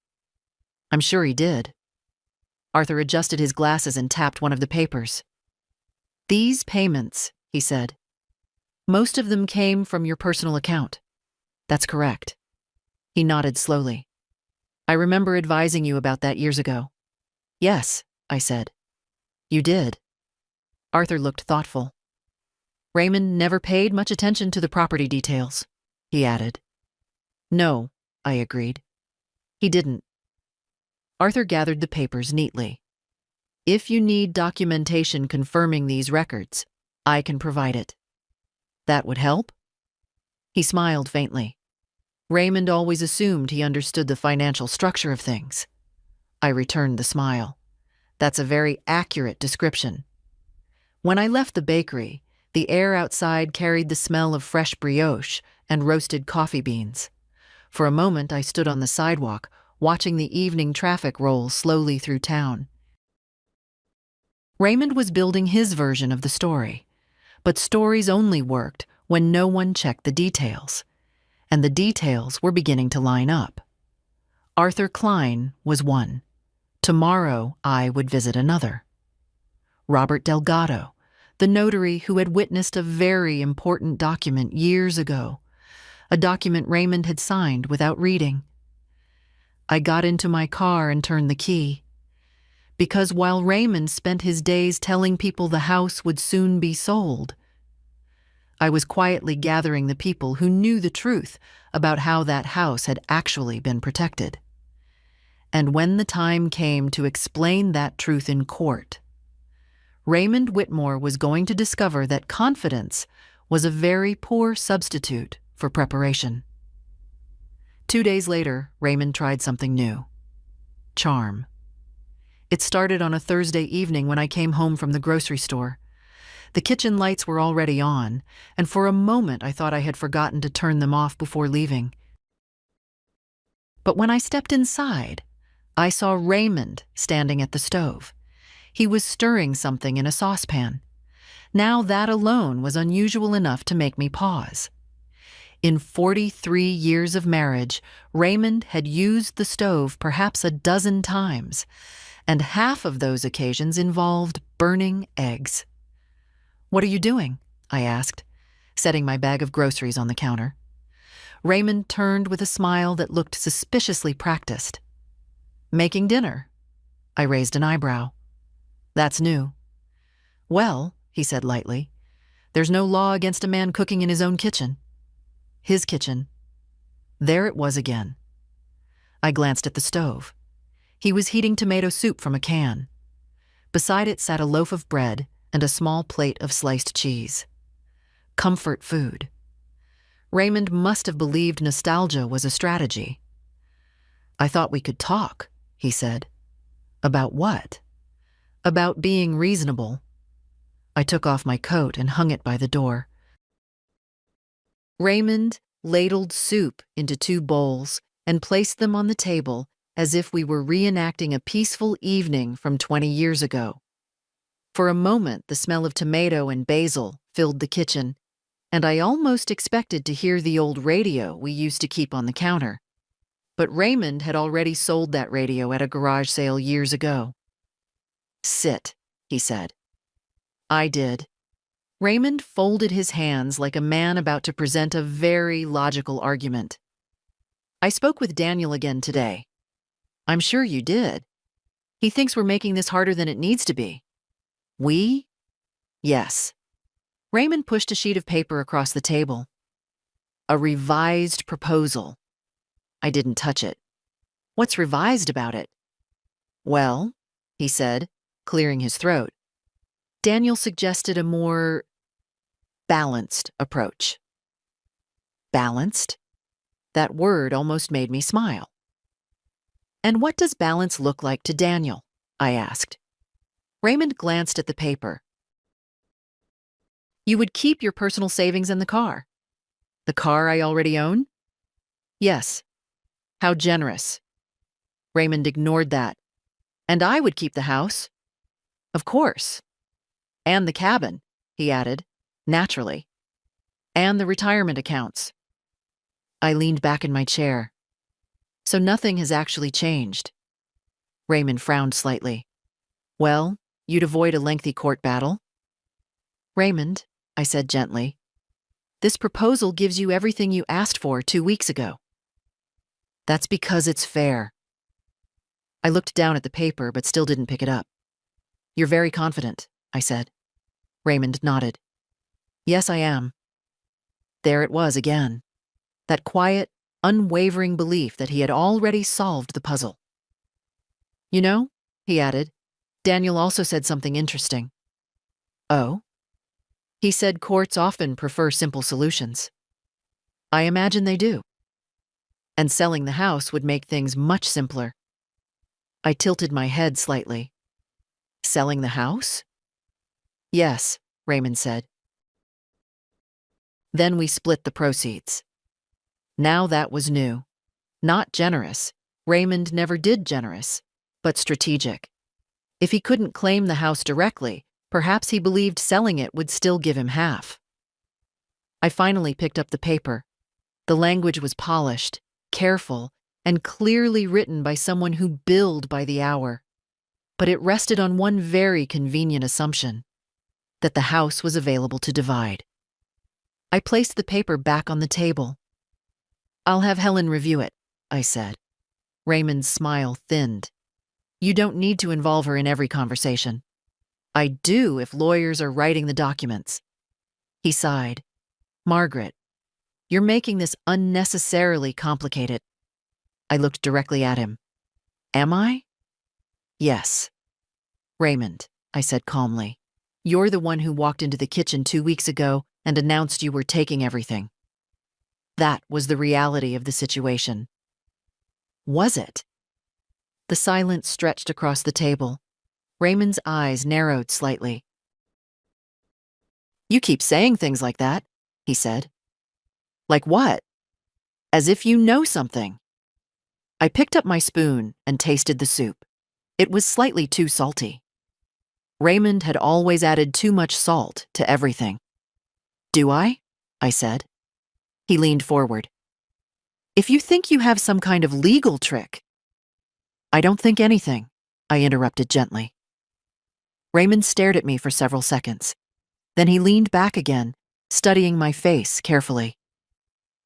"I'm sure he did." Arthur adjusted his glasses and tapped one of the papers. "These payments," he said. "Most of them came from your personal account." "That's correct." He nodded slowly. "I remember advising you about that years ago." "Yes," I said. "You did." Arthur looked thoughtful. "Raymond never paid much attention to the property details," he added. "No," I agreed. "He didn't." Arthur gathered the papers neatly. "If you need documentation confirming these records, I can provide it." "That would help?" He smiled faintly. Raymond always assumed he understood the financial structure of things. I returned the smile. "That's a very accurate description." When I left the bakery, the air outside carried the smell of fresh brioche and roasted coffee beans. For a moment, I stood on the sidewalk, watching the evening traffic roll slowly through town. Raymond was building his version of the story, but stories only worked when no one checked the details, and the details were beginning to line up. Arthur Klein was one. Tomorrow I would visit another. Robert Delgado, the notary who had witnessed a very important document years ago, a document Raymond had signed without reading. I got into my car and turned the key. Because while Raymond spent his days telling people the house would soon be sold, I was quietly gathering the people who knew the truth about how that house had actually been protected. And when the time came to explain that truth in court, Raymond Whitmore was going to discover that confidence was a very poor substitute for preparation. 2 days later, Raymond tried something new: charm. It started on a Thursday evening when I came home from the grocery store. The kitchen lights were already on, and for a moment I thought I had forgotten to turn them off before leaving. But when I stepped inside, I saw Raymond standing at the stove. He was stirring something in a saucepan. Now that alone was unusual enough to make me pause. In 43 years of marriage, Raymond had used the stove perhaps a dozen times, and half of those occasions involved burning eggs. "What are you doing?" I asked. setting my bag of groceries on the counter. Raymond turned with a smile that looked suspiciously practiced. Making dinner. I raised an eyebrow. That's new. Well, he said lightly, there's no law against a man cooking in his own kitchen. His kitchen. There it was again. I glanced at the stove. He was heating tomato soup from a can. Beside it sat a loaf of bread and a small plate of sliced cheese. Comfort food. Raymond must have believed nostalgia was a strategy. I thought we could talk, he said. About what? About being reasonable. I took off my coat and hung it by the door. Raymond ladled soup into 2 bowls and placed them on the table as if we were reenacting a peaceful evening from 20 years ago. For a moment, the smell of tomato and basil filled the kitchen, and I almost expected to hear the old radio we used to keep on the counter. But Raymond had already sold that radio at a garage sale years ago. Sit, he said. I did. Raymond folded his hands like a man about to present a very logical argument. I spoke with Daniel again today. I'm sure you did. He thinks we're making this harder than it needs to be. We? Yes. Raymond pushed a sheet of paper across the table. A revised proposal. I didn't touch it. What's revised about it? Well, he said, clearing his throat, Daniel suggested a more balanced approach. Balanced? That word almost made me smile. And what does balance look like to Daniel? I asked. Raymond glanced at the paper. You would keep your personal savings in the car. The car I already own? Yes. How generous. Raymond ignored that. And I would keep the house. Of course. And the cabin, he added, naturally. And the retirement accounts. I leaned back in my chair. So nothing has actually changed. Raymond frowned slightly. Well, you'd avoid a lengthy court battle. Raymond, I said gently, this proposal gives you everything you asked for 2 weeks ago. That's because it's fair. I looked down at the paper but still didn't pick it up. You're very confident, I said. Raymond nodded. Yes, I am. There it was again. That quiet, unwavering belief that he had already solved the puzzle. You know, he added, Daniel also said something interesting. Oh? He said courts often prefer simple solutions. I imagine they do. And selling the house would make things much simpler. I tilted my head slightly. Selling the house? Yes, Raymond said. Then we split the proceeds. Now that was new. Not generous. Raymond never did generous, but strategic. If he couldn't claim the house directly, perhaps he believed selling it would still give him half. I finally picked up the paper. The language was polished, careful, and clearly written by someone who billed by the hour. But it rested on one very convenient assumption, that the house was available to divide. I placed the paper back on the table. I'll have Helen review it, I said. Raymond's smile thinned. You don't need to involve her in every conversation. I do if lawyers are writing the documents. He sighed. Margaret, you're making this unnecessarily complicated. I looked directly at him. Am I? Yes. Raymond, I said calmly, you're the one who walked into the kitchen 2 weeks ago and announced you were taking everything. That was the reality of the situation. Was it? The silence stretched across the table. Raymond's eyes narrowed slightly. You keep saying things like that, he said. Like what? As if you know something. I picked up my spoon and tasted the soup. It was slightly too salty. Raymond had always added too much salt to everything. Do I? I said. He leaned forward. If you think you have some kind of legal trick. I don't think anything, I interrupted gently. Raymond stared at me for several seconds. Then he leaned back again studying my face carefully.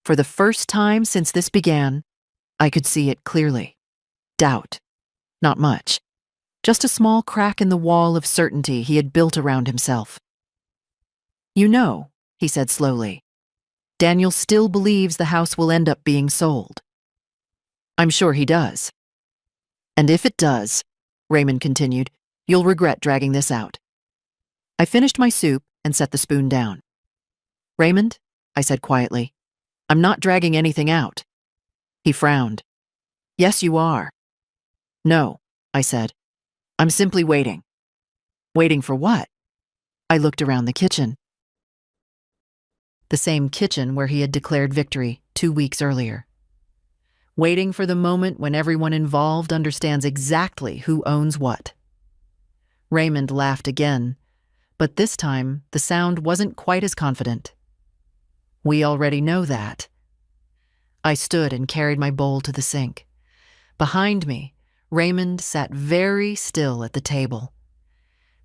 For the first time since this began, I could see it clearly. Doubt. Not much. Just a small crack in the wall of certainty he had built around himself. "You know," he said slowly, "Daniel still believes the house will end up being sold." "I'm sure he does." "And if it does," Raymond continued, "you'll regret dragging this out." I finished my soup and set the spoon down. "Raymond," I said quietly, "I'm not dragging anything out." He frowned. "Yes, you are." "No," I said. "I'm simply waiting." "Waiting for what?" I looked around the kitchen. The same kitchen where he had declared victory 2 weeks earlier. Waiting for the moment when everyone involved understands exactly who owns what. Raymond laughed again, but this time the sound wasn't quite as confident. "We already know that." I stood and carried my bowl to the sink. Behind me, Raymond sat very still at the table.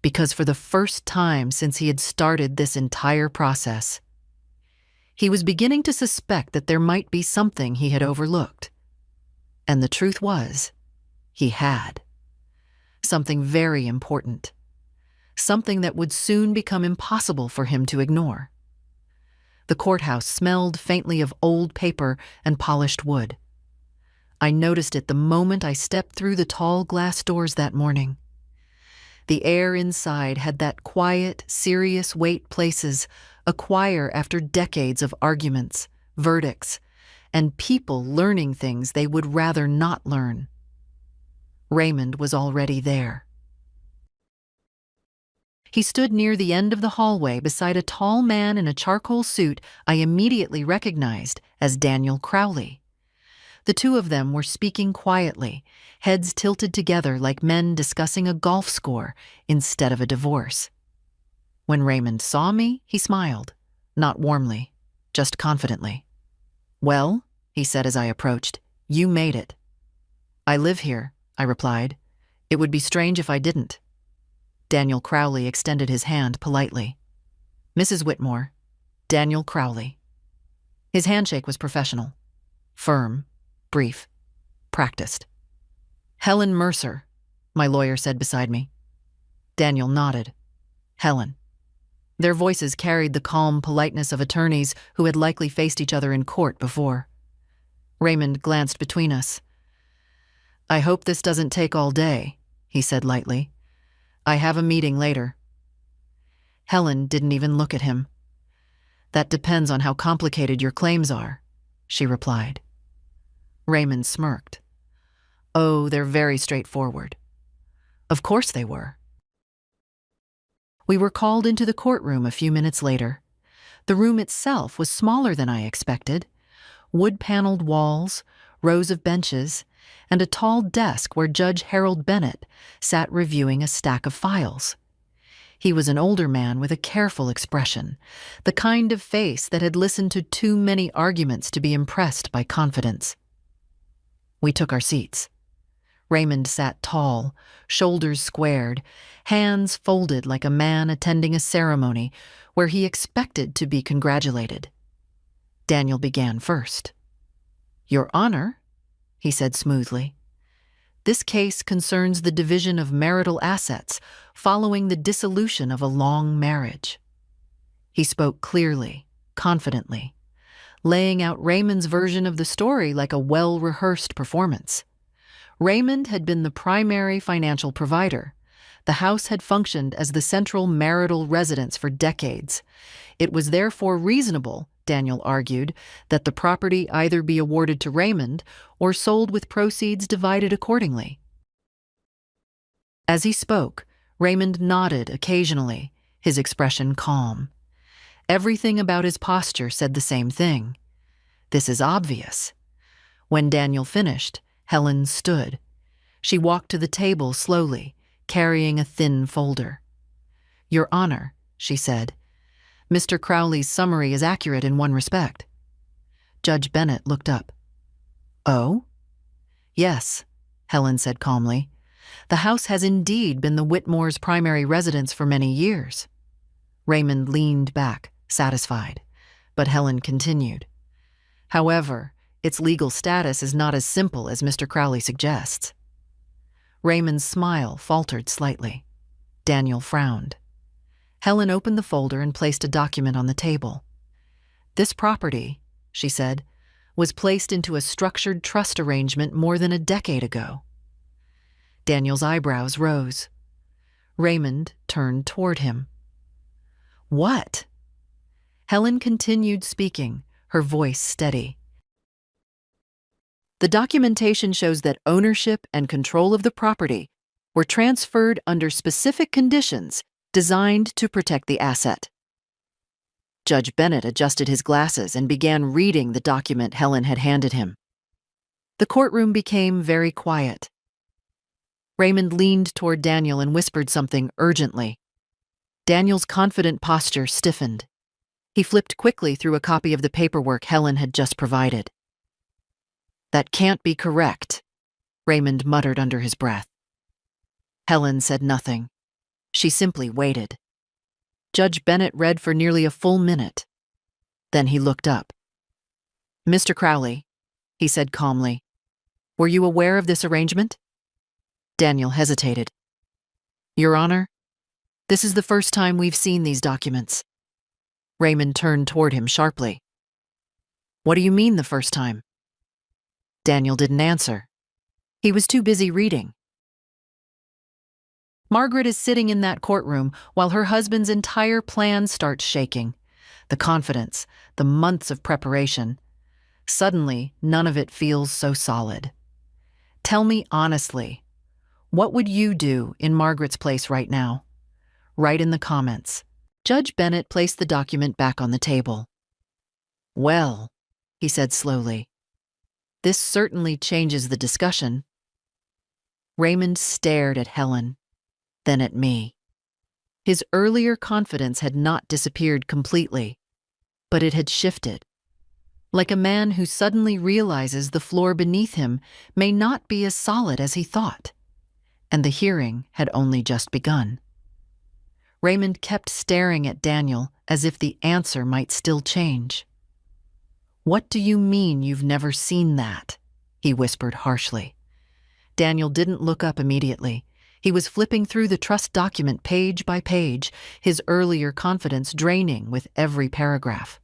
Because for the first time since he had started this entire process, he was beginning to suspect that there might be something he had overlooked. And the truth was, he had. Something very important. Something that would soon become impossible for him to ignore. The courthouse smelled faintly of old paper and polished wood. I noticed it the moment I stepped through the tall glass doors that morning. The air inside had that quiet, serious weight places acquire after decades of arguments, verdicts, and people learning things they would rather not learn. Raymond was already there. He stood near the end of the hallway beside a tall man in a charcoal suit I immediately recognized as Daniel Crowley. The two of them were speaking quietly, heads tilted together like men discussing a golf score instead of a divorce. When Raymond saw me, he smiled, not warmly, just confidently. "Well," he said as I approached, "you made it." "I live here," I replied. "It would be strange if I didn't." Daniel Crowley extended his hand politely. "Mrs. Whitmore, Daniel Crowley." His handshake was professional, firm, brief, practiced. "Helen Mercer," my lawyer said beside me. Daniel nodded. "Helen." Their voices carried the calm politeness of attorneys who had likely faced each other in court before. Raymond glanced between us. "I hope this doesn't take all day," he said lightly. "I have a meeting later." Helen didn't even look at him. "That depends on how complicated your claims are," she replied. Raymond smirked. "Oh, they're very straightforward." Of course they were. We were called into the courtroom a few minutes later. The room itself was smaller than I expected. Wood-paneled walls, rows of benches, and a tall desk where Judge Harold Bennett sat reviewing a stack of files. He was an older man with a careful expression, the kind of face that had listened to too many arguments to be impressed by confidence. We took our seats. Raymond sat tall, shoulders squared, hands folded like a man attending a ceremony where he expected to be congratulated. Daniel began first. "Your Honor," he said smoothly, "this case concerns the division of marital assets following the dissolution of a long marriage." He spoke clearly, confidently, laying out Raymond's version of the story like a well-rehearsed performance. Raymond had been the primary financial provider. The house had functioned as the central marital residence for decades. It was therefore reasonable, Daniel argued, that the property either be awarded to Raymond or sold with proceeds divided accordingly. As he spoke, Raymond nodded occasionally, his expression calm. Everything about his posture said the same thing. This is obvious. When Daniel finished, Helen stood. She walked to the table slowly, carrying a thin folder. "Your Honor," she said, "Mr. Crowley's summary is accurate in one respect." Judge Bennett looked up. "Oh?" "Yes," Helen said calmly. "The house has indeed been the Whitmores' primary residence for many years." Raymond leaned back, satisfied, but Helen continued. However, its legal status is not as simple as Mr. Crowley suggests. Raymond's smile faltered slightly. Daniel frowned. Helen opened the folder and placed a document on the table. This property, she said, was placed into a structured trust arrangement more than a decade ago. Daniel's eyebrows rose. Raymond turned toward him. What? Helen continued speaking, her voice steady. The documentation shows that ownership and control of the property were transferred under specific conditions designed to protect the asset. Judge Bennett adjusted his glasses and began reading the document Helen had handed him. The courtroom became very quiet. Raymond leaned toward Daniel and whispered something urgently. Daniel's confident posture stiffened. He flipped quickly through a copy of the paperwork Helen had just provided. That can't be correct, Raymond muttered under his breath. Helen said nothing. She simply waited. Judge Bennett read for nearly a full minute. Then he looked up. Mr. Crowley, he said calmly, were you aware of this arrangement? Daniel hesitated. Your Honor, this is the first time we've seen these documents. Raymond turned toward him sharply. What do you mean the first time? Daniel didn't answer. He was too busy reading. Margaret is sitting in that courtroom while her husband's entire plan starts shaking. The confidence, the months of preparation. Suddenly, none of it feels so solid. Tell me honestly, what would you do in Margaret's place right now? Write in the comments. Judge Bennett placed the document back on the table. Well, he said slowly, this certainly changes the discussion. Raymond stared at Helen, then at me. His earlier confidence had not disappeared completely, but it had shifted. Like a man who suddenly realizes the floor beneath him may not be as solid as he thought, and the hearing had only just begun. Raymond kept staring at Daniel as if the answer might still change. What do you mean you've never seen that? He whispered harshly. Daniel didn't look up immediately. He was flipping through the trust document page by page, his earlier confidence draining with every paragraph.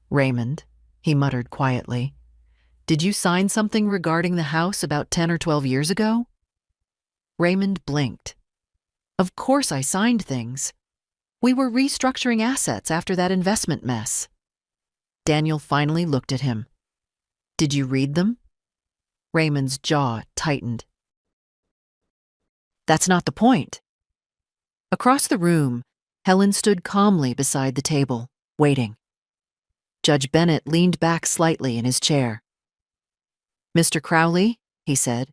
Raymond, he muttered quietly, did you sign something regarding the house about 10 or 12 years ago? Raymond blinked. Of course I signed things. We were restructuring assets after that investment mess. Daniel finally looked at him. Did you read them? Raymond's jaw tightened. That's not the point. Across the room, Helen stood calmly beside the table, waiting. Judge Bennett leaned back slightly in his chair. Mr. Crowley, he said,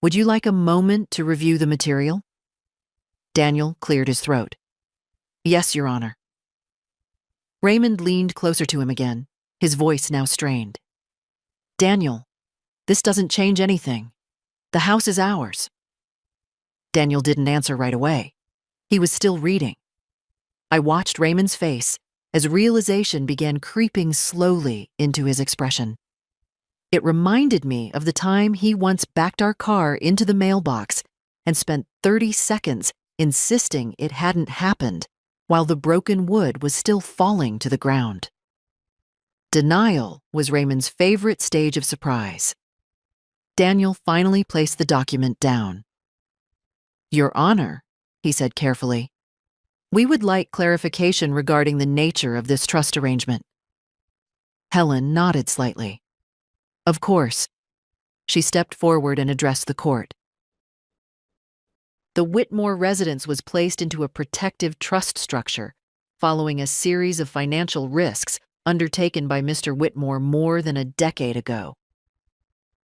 would you like a moment to review the material? Daniel cleared his throat. Yes, Your Honor. Raymond leaned closer to him again, his voice now strained. Daniel, this doesn't change anything. The house is ours. Daniel didn't answer right away. He was still reading. I watched Raymond's face as realization began creeping slowly into his expression. It reminded me of the time he once backed our car into the mailbox and spent 30 seconds insisting it hadn't happened while the broken wood was still falling to the ground. Denial was Raymond's favorite stage of surprise. Daniel finally placed the document down. Your Honor, he said carefully, we would like clarification regarding the nature of this trust arrangement. Helen nodded slightly. Of course. She stepped forward and addressed the court. The Whitmore residence was placed into a protective trust structure following a series of financial risks undertaken by Mr. Whitmore more than a decade ago.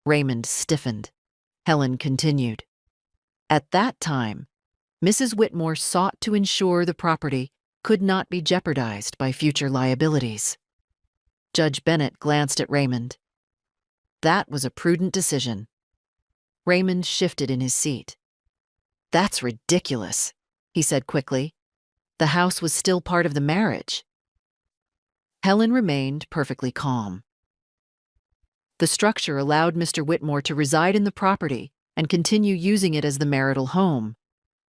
Raymond stiffened. Helen continued. At that time, Mrs. Whitmore sought to ensure the property could not be jeopardized by future liabilities. Judge Bennett glanced at Raymond. That was a prudent decision. Raymond shifted in his seat. That's ridiculous, he said quickly. The house was still part of the marriage. Helen remained perfectly calm. The structure allowed Mr. Whitmore to reside in the property and continue using it as the marital home.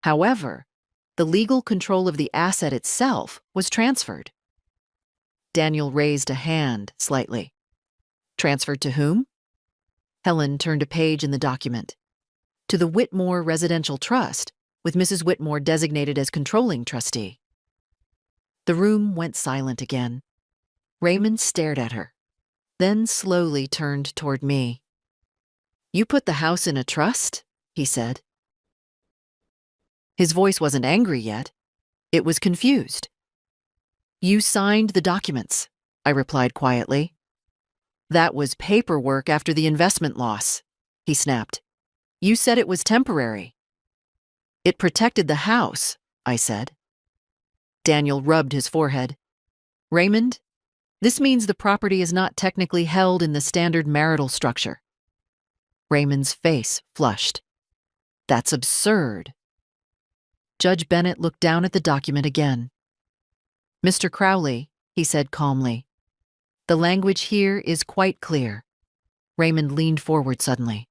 However, the legal control of the asset itself was transferred. Daniel raised a hand slightly. Transferred to whom? Helen turned a page in the document. To the Whitmore Residential Trust, with Mrs. Whitmore designated as controlling trustee. The room went silent again. Raymond stared at her, then slowly turned toward me. "You put the house in a trust?" he said. His voice wasn't angry yet. It was confused. "You signed the documents," I replied quietly. "That was paperwork after the investment loss," he snapped. "You said it was temporary." "It protected the house," I said. Daniel rubbed his forehead. "Raymond, this means the property is not technically held in the standard marital structure." Raymond's face flushed. "That's absurd." Judge Bennett looked down at the document again. "Mr. Crowley," he said calmly, "the language here is quite clear." Raymond leaned forward suddenly.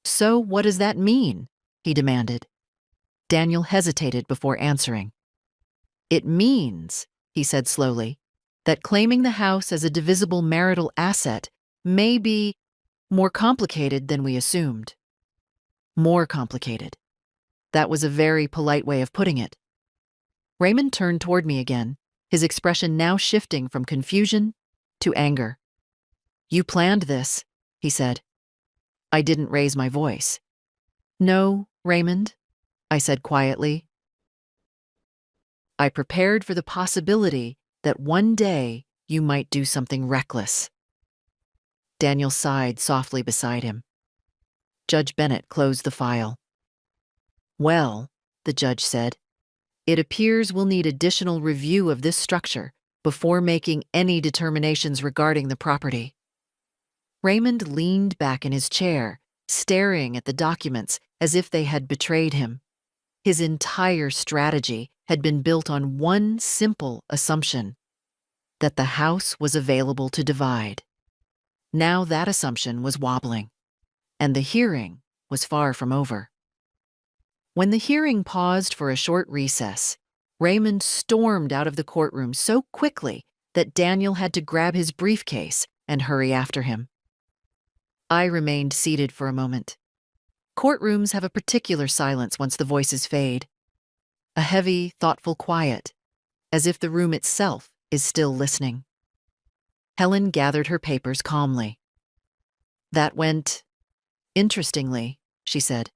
"So what does that mean?" he demanded. Daniel hesitated before answering. "It means," he said slowly, "that claiming the house as a divisible marital asset may be more complicated than we assumed." More complicated. That was a very polite way of putting it. Raymond turned toward me again, his expression now shifting from confusion to anger. "You planned this," he said. I didn't raise my voice. "No, Raymond," I said quietly. "I prepared for the possibility that one day you might do something reckless." Daniel sighed softly beside him. Judge Bennett closed the file. "Well," the judge said, "it appears we'll need additional review of this structure before making any determinations regarding the property." Raymond leaned back in his chair, staring at the documents as if they had betrayed him. His entire strategy had been built on one simple assumption: that the house was available to divide. Now that assumption was wobbling, and the hearing was far from over. When the hearing paused for a short recess, Raymond stormed out of the courtroom so quickly that Daniel had to grab his briefcase and hurry after him. I remained seated for a moment. Courtrooms have a particular silence once the voices fade. A heavy, thoughtful quiet, as if the room itself is still listening. Helen gathered her papers calmly. "That went interestingly," she said.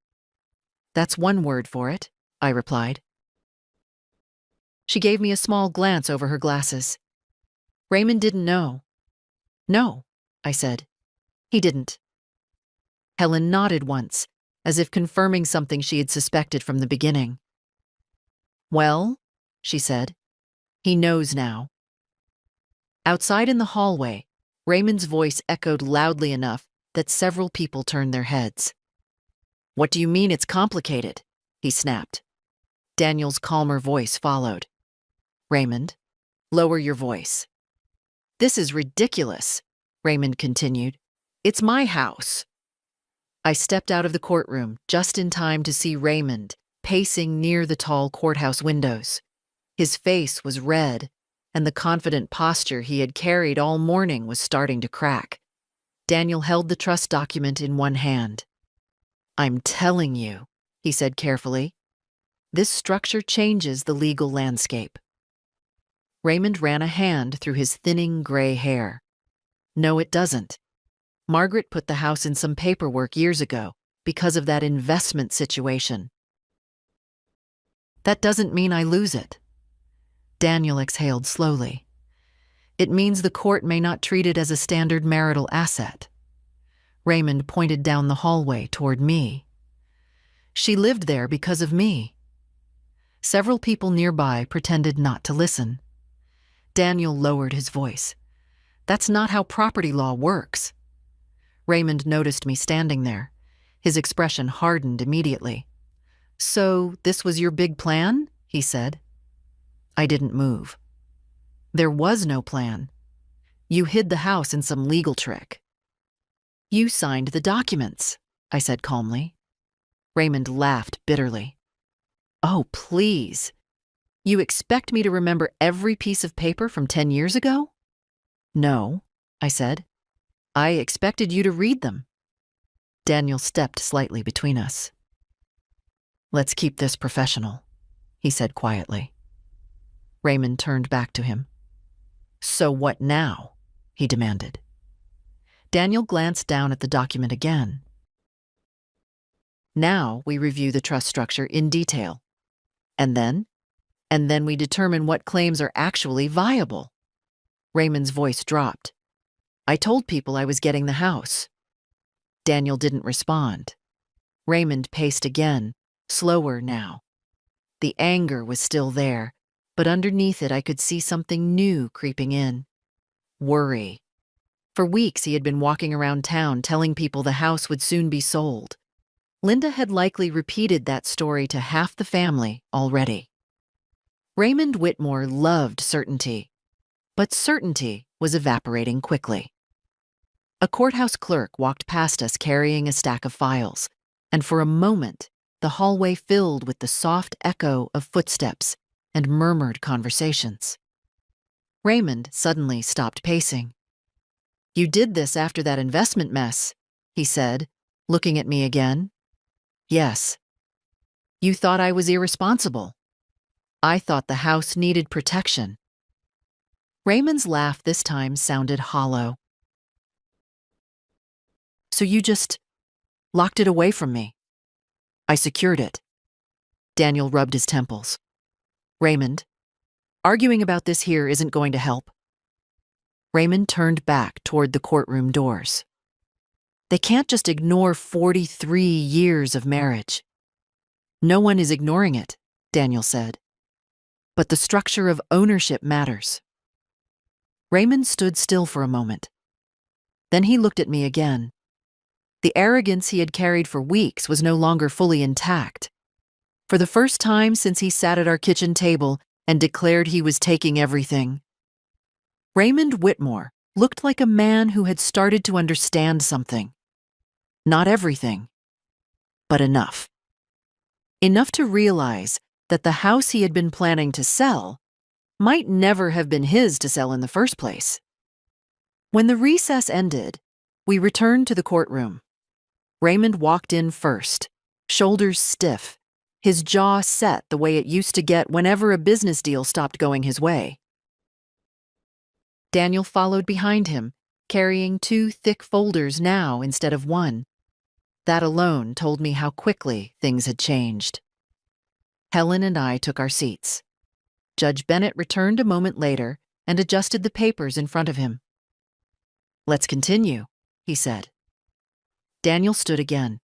"That's one word for it," I replied. She gave me a small glance over her glasses. "Raymond didn't know." "No," I said. "He didn't." Helen nodded once, as if confirming something she had suspected from the beginning. "Well," she said, "he knows now." Outside in the hallway, Raymond's voice echoed loudly enough that several people turned their heads. "What do you mean it's complicated?" he snapped. Daniel's calmer voice followed. "Raymond, lower your voice." "This is ridiculous," Raymond continued. "It's my house." I stepped out of the courtroom just in time to see Raymond pacing near the tall courthouse windows. His face was red, and the confident posture he had carried all morning was starting to crack. Daniel held the trust document in one hand. "I'm telling you," he said carefully, "this structure changes the legal landscape." Raymond ran a hand through his thinning gray hair. "No, it doesn't. Margaret put the house in some paperwork years ago because of that investment situation." "That doesn't mean I lose it." Daniel exhaled slowly. "It means the court may not treat it as a standard marital asset." Raymond pointed down the hallway toward me. "She lived there because of me." Several people nearby pretended not to listen. Daniel lowered his voice. "That's not how property law works." Raymond noticed me standing there. His expression hardened immediately. "So this was your big plan?" he said. I didn't move. "There was no plan." You hid the house in some legal trick. You signed the documents, I said calmly. Raymond laughed bitterly. Oh, please. You expect me to remember every piece of paper from 10 years ago? No, I said. I expected you to read them. Daniel stepped slightly between us. Let's keep this professional, he said quietly. Raymond turned back to him. So what now? He demanded. Daniel glanced down at the document again. Now we review the trust structure in detail. And then we determine what claims are actually viable. Raymond's voice dropped. I told people I was getting the house. Daniel didn't respond. Raymond paced again, slower now. The anger was still there, but underneath it I could see something new creeping in. Worry. For weeks he had been walking around town telling people the house would soon be sold. Linda had likely repeated that story to half the family already. Raymond Whitmore loved certainty, but certainty was evaporating quickly. A courthouse clerk walked past us carrying a stack of files, and for a moment the hallway filled with the soft echo of footsteps and murmured conversations. Raymond suddenly stopped pacing. You did this after that investment mess, he said, looking at me again. Yes. You thought I was irresponsible. I thought the house needed protection. Raymond's laugh this time sounded hollow. So you just locked it away from me. I secured it. Daniel rubbed his temples. Raymond, arguing about this here isn't going to help. Raymond turned back toward the courtroom doors. They can't just ignore 43 years of marriage. No one is ignoring it, Daniel said. But the structure of ownership matters. Raymond stood still for a moment. Then he looked at me again. The arrogance he had carried for weeks was no longer fully intact. For the first time since he sat at our kitchen table and declared he was taking everything, Raymond Whitmore looked like a man who had started to understand something. Not everything, but enough. Enough to realize that the house he had been planning to sell might never have been his to sell in the first place. When the recess ended, we returned to the courtroom. Raymond walked in first, shoulders stiff, his jaw set the way it used to get whenever a business deal stopped going his way. Daniel followed behind him, carrying 2 thick folders now instead of 1. That alone told me how quickly things had changed. Helen and I took our seats. Judge Bennett returned a moment later and adjusted the papers in front of him. Let's continue, he said. Daniel stood again,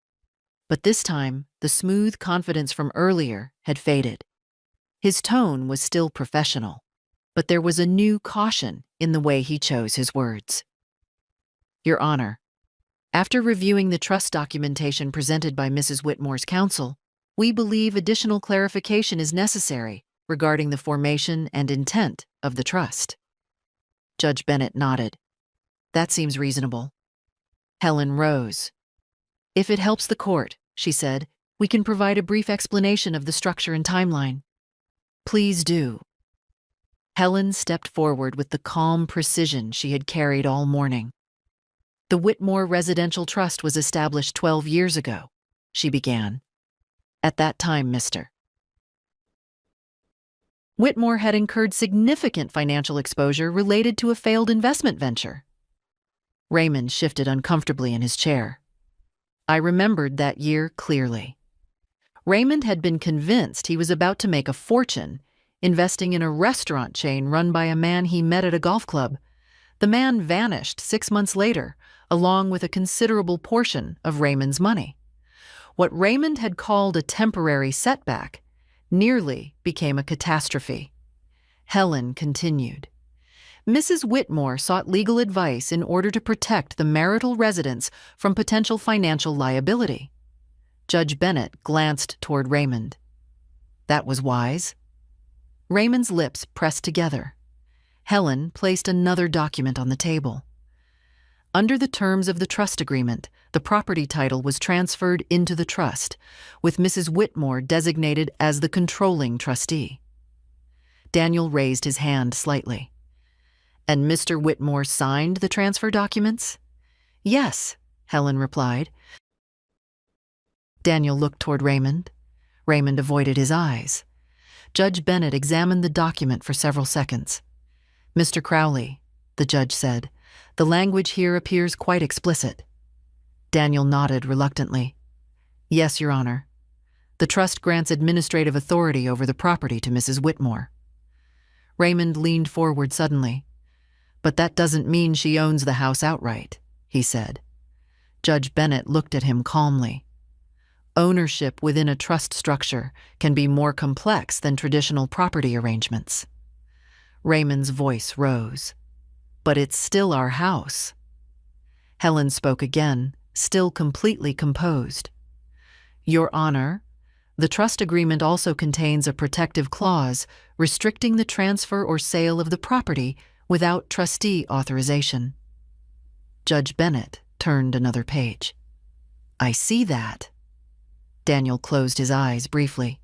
but this time the smooth confidence from earlier had faded. His tone was still professional, but there was a new caution in the way he chose his words. Your Honor, after reviewing the trust documentation presented by Mrs. Whitmore's counsel, we believe additional clarification is necessary regarding the formation and intent of the trust. Judge Bennett nodded. That seems reasonable. Helen rose. If it helps the court, she said, we can provide a brief explanation of the structure and timeline. Please do. Helen stepped forward with the calm precision she had carried all morning. The Whitmore Residential Trust was established 12 years ago, she began. At that time, Mr. Whitmore had incurred significant financial exposure related to a failed investment venture. Raymond shifted uncomfortably in his chair. I remembered that year clearly. Raymond had been convinced he was about to make a fortune, investing in a restaurant chain run by a man he met at a golf club. The man vanished 6 months later, along with a considerable portion of Raymond's money. What Raymond had called a temporary setback nearly became a catastrophe. Helen continued. Mrs. Whitmore sought legal advice in order to protect the marital residence from potential financial liability. Judge Bennett glanced toward Raymond. That was wise. Raymond's lips pressed together. Helen placed another document on the table. Under the terms of the trust agreement, the property title was transferred into the trust, with Mrs. Whitmore designated as the controlling trustee. Daniel raised his hand slightly. And Mr. Whitmore signed the transfer documents? Yes, Helen replied. Daniel looked toward Raymond. Raymond avoided his eyes. Judge Bennett examined the document for several seconds. Mr. Crowley, the judge said, the language here appears quite explicit. Daniel nodded reluctantly. Yes, Your Honor. The trust grants administrative authority over the property to Mrs. Whitmore. Raymond leaned forward suddenly. But that doesn't mean she owns the house outright, he said. Judge Bennett looked at him calmly. Ownership within a trust structure can be more complex than traditional property arrangements. Raymond's voice rose. But it's still our house. Helen spoke again, still completely composed. Your Honor, the trust agreement also contains a protective clause restricting the transfer or sale of the property without trustee authorization. Judge Bennett turned another page. I see that. Daniel closed his eyes briefly.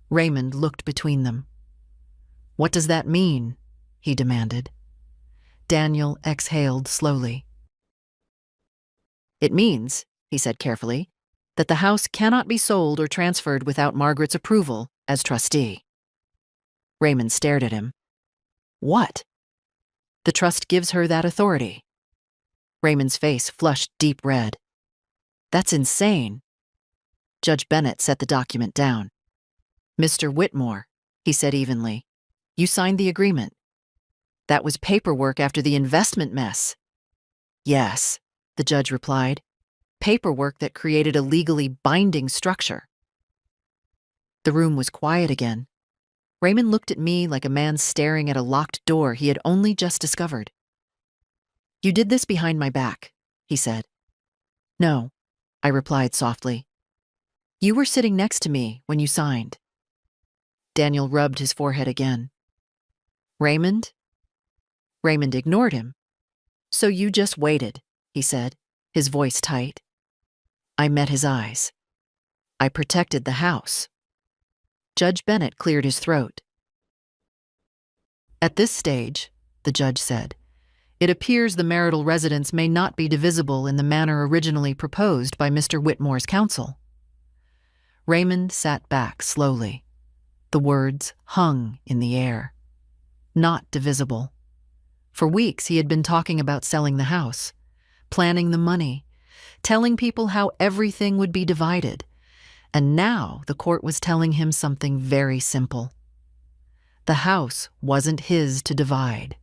Raymond looked between them. What does that mean? He demanded. Daniel exhaled slowly. It means, he said carefully, that the house cannot be sold or transferred without Margaret's approval as trustee. Raymond stared at him. What? The trust gives her that authority. Raymond's face flushed deep red. That's insane. Judge Bennett set the document down. Mr. Whitmore, he said evenly, you signed the agreement. That was paperwork after the investment mess. Yes, the judge replied. Paperwork that created a legally binding structure. The room was quiet again. Raymond looked at me like a man staring at a locked door he had only just discovered. You did this behind my back, he said. No, I replied softly. You were sitting next to me when you signed. Daniel rubbed his forehead again. Raymond? Raymond ignored him. So you just waited, he said, his voice tight. I met his eyes. I protected the house. Judge Bennett cleared his throat. At this stage, the judge said, it appears the marital residence may not be divisible in the manner originally proposed by Mr. Whitmore's counsel. Raymond sat back slowly. The words hung in the air. Not divisible. For weeks he had been talking about selling the house, planning the money, telling people how everything would be divided, and now the court was telling him something very simple. The house wasn't his to divide,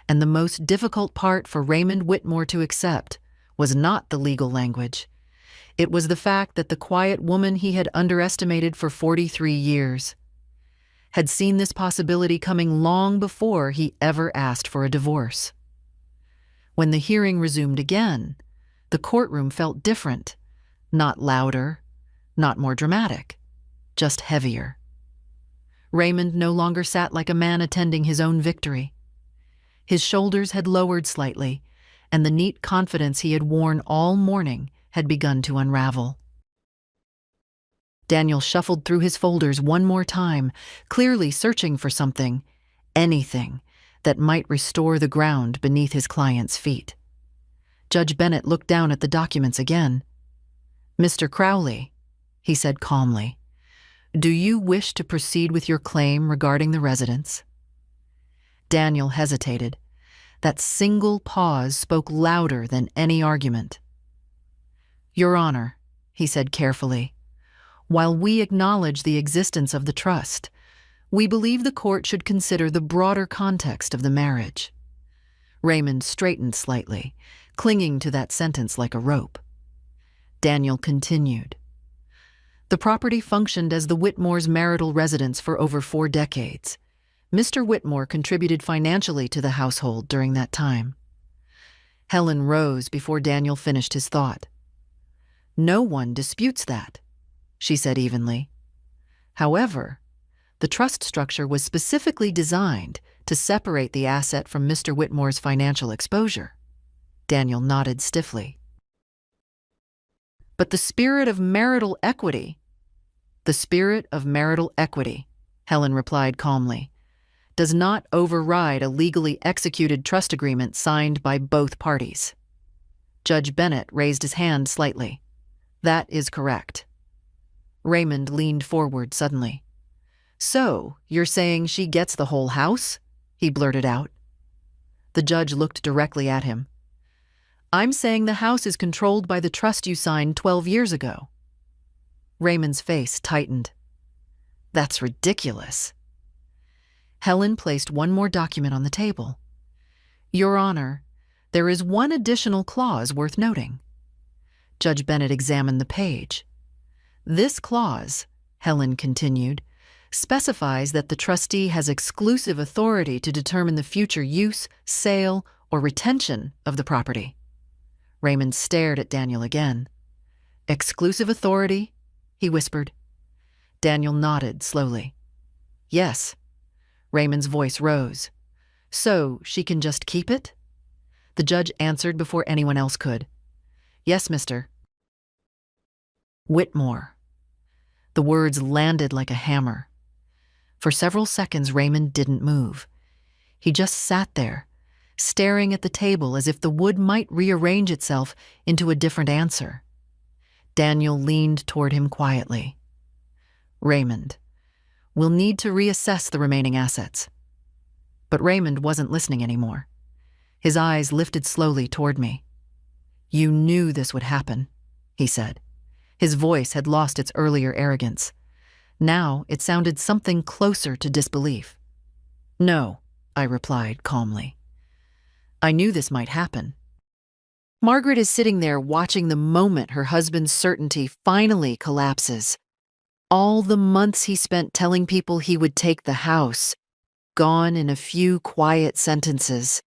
and the most difficult part for Raymond Whitmore to accept was not the legal language. It was the fact that the quiet woman he had underestimated for 43 years had seen this possibility coming long before he ever asked for a divorce. When the hearing resumed again, the courtroom felt different, not louder, not more dramatic, just heavier. Raymond no longer sat like a man attending his own victory. His shoulders had lowered slightly, and the neat confidence he had worn all morning had begun to unravel. Daniel shuffled through his folders one more time, clearly searching for something, anything, that might restore the ground beneath his client's feet. Judge Bennett looked down at the documents again. Mr. Crowley, he said calmly, do you wish to proceed with your claim regarding the residence? Daniel hesitated. That single pause spoke louder than any argument. Your Honor, he said carefully, while we acknowledge the existence of the trust, we believe the court should consider the broader context of the marriage. Raymond straightened slightly, clinging to that sentence like a rope. Daniel continued. The property functioned as the Whitmore's marital residence for over 4 decades. Mr. Whitmore contributed financially to the household during that time. Helen rose before Daniel finished his thought. No one disputes that, she said evenly. However, The trust structure was specifically designed to separate the asset from Mr. Whitmore's financial exposure. Daniel nodded stiffly. But the spirit of marital equity, Helen replied calmly, does not override a legally executed trust agreement signed by both parties. Judge Bennett raised his hand slightly. That is correct. Raymond leaned forward suddenly. So, you're saying she gets the whole house? He blurted out. The judge looked directly at him. I'm saying the house is controlled by the trust you signed 12 years ago. Raymond's face tightened. That's ridiculous. Helen placed one more document on the table. Your Honor, there is one additional clause worth noting. Judge Bennett examined the page. This clause, Helen continued, specifies that the trustee has exclusive authority to determine the future use, sale, or retention of the property. Raymond stared at Daniel again. Exclusive authority? He whispered. Daniel nodded slowly. Yes. Raymond's voice rose. So she can just keep it? The judge answered before anyone else could. Yes, Mr. Whitmore. The words landed like a hammer. For several seconds, Raymond didn't move. He just sat there, staring at the table as if the wood might rearrange itself into a different answer. Daniel leaned toward him quietly. Raymond, we'll need to reassess the remaining assets. But Raymond wasn't listening anymore. His eyes lifted slowly toward me. You knew this would happen, he said. His voice had lost its earlier arrogance. Now it sounded something closer to disbelief. No, I replied calmly. I knew this might happen. Margaret is sitting there watching the moment her husband's certainty finally collapses. All the months he spent telling people he would take the house, gone in a few quiet sentences.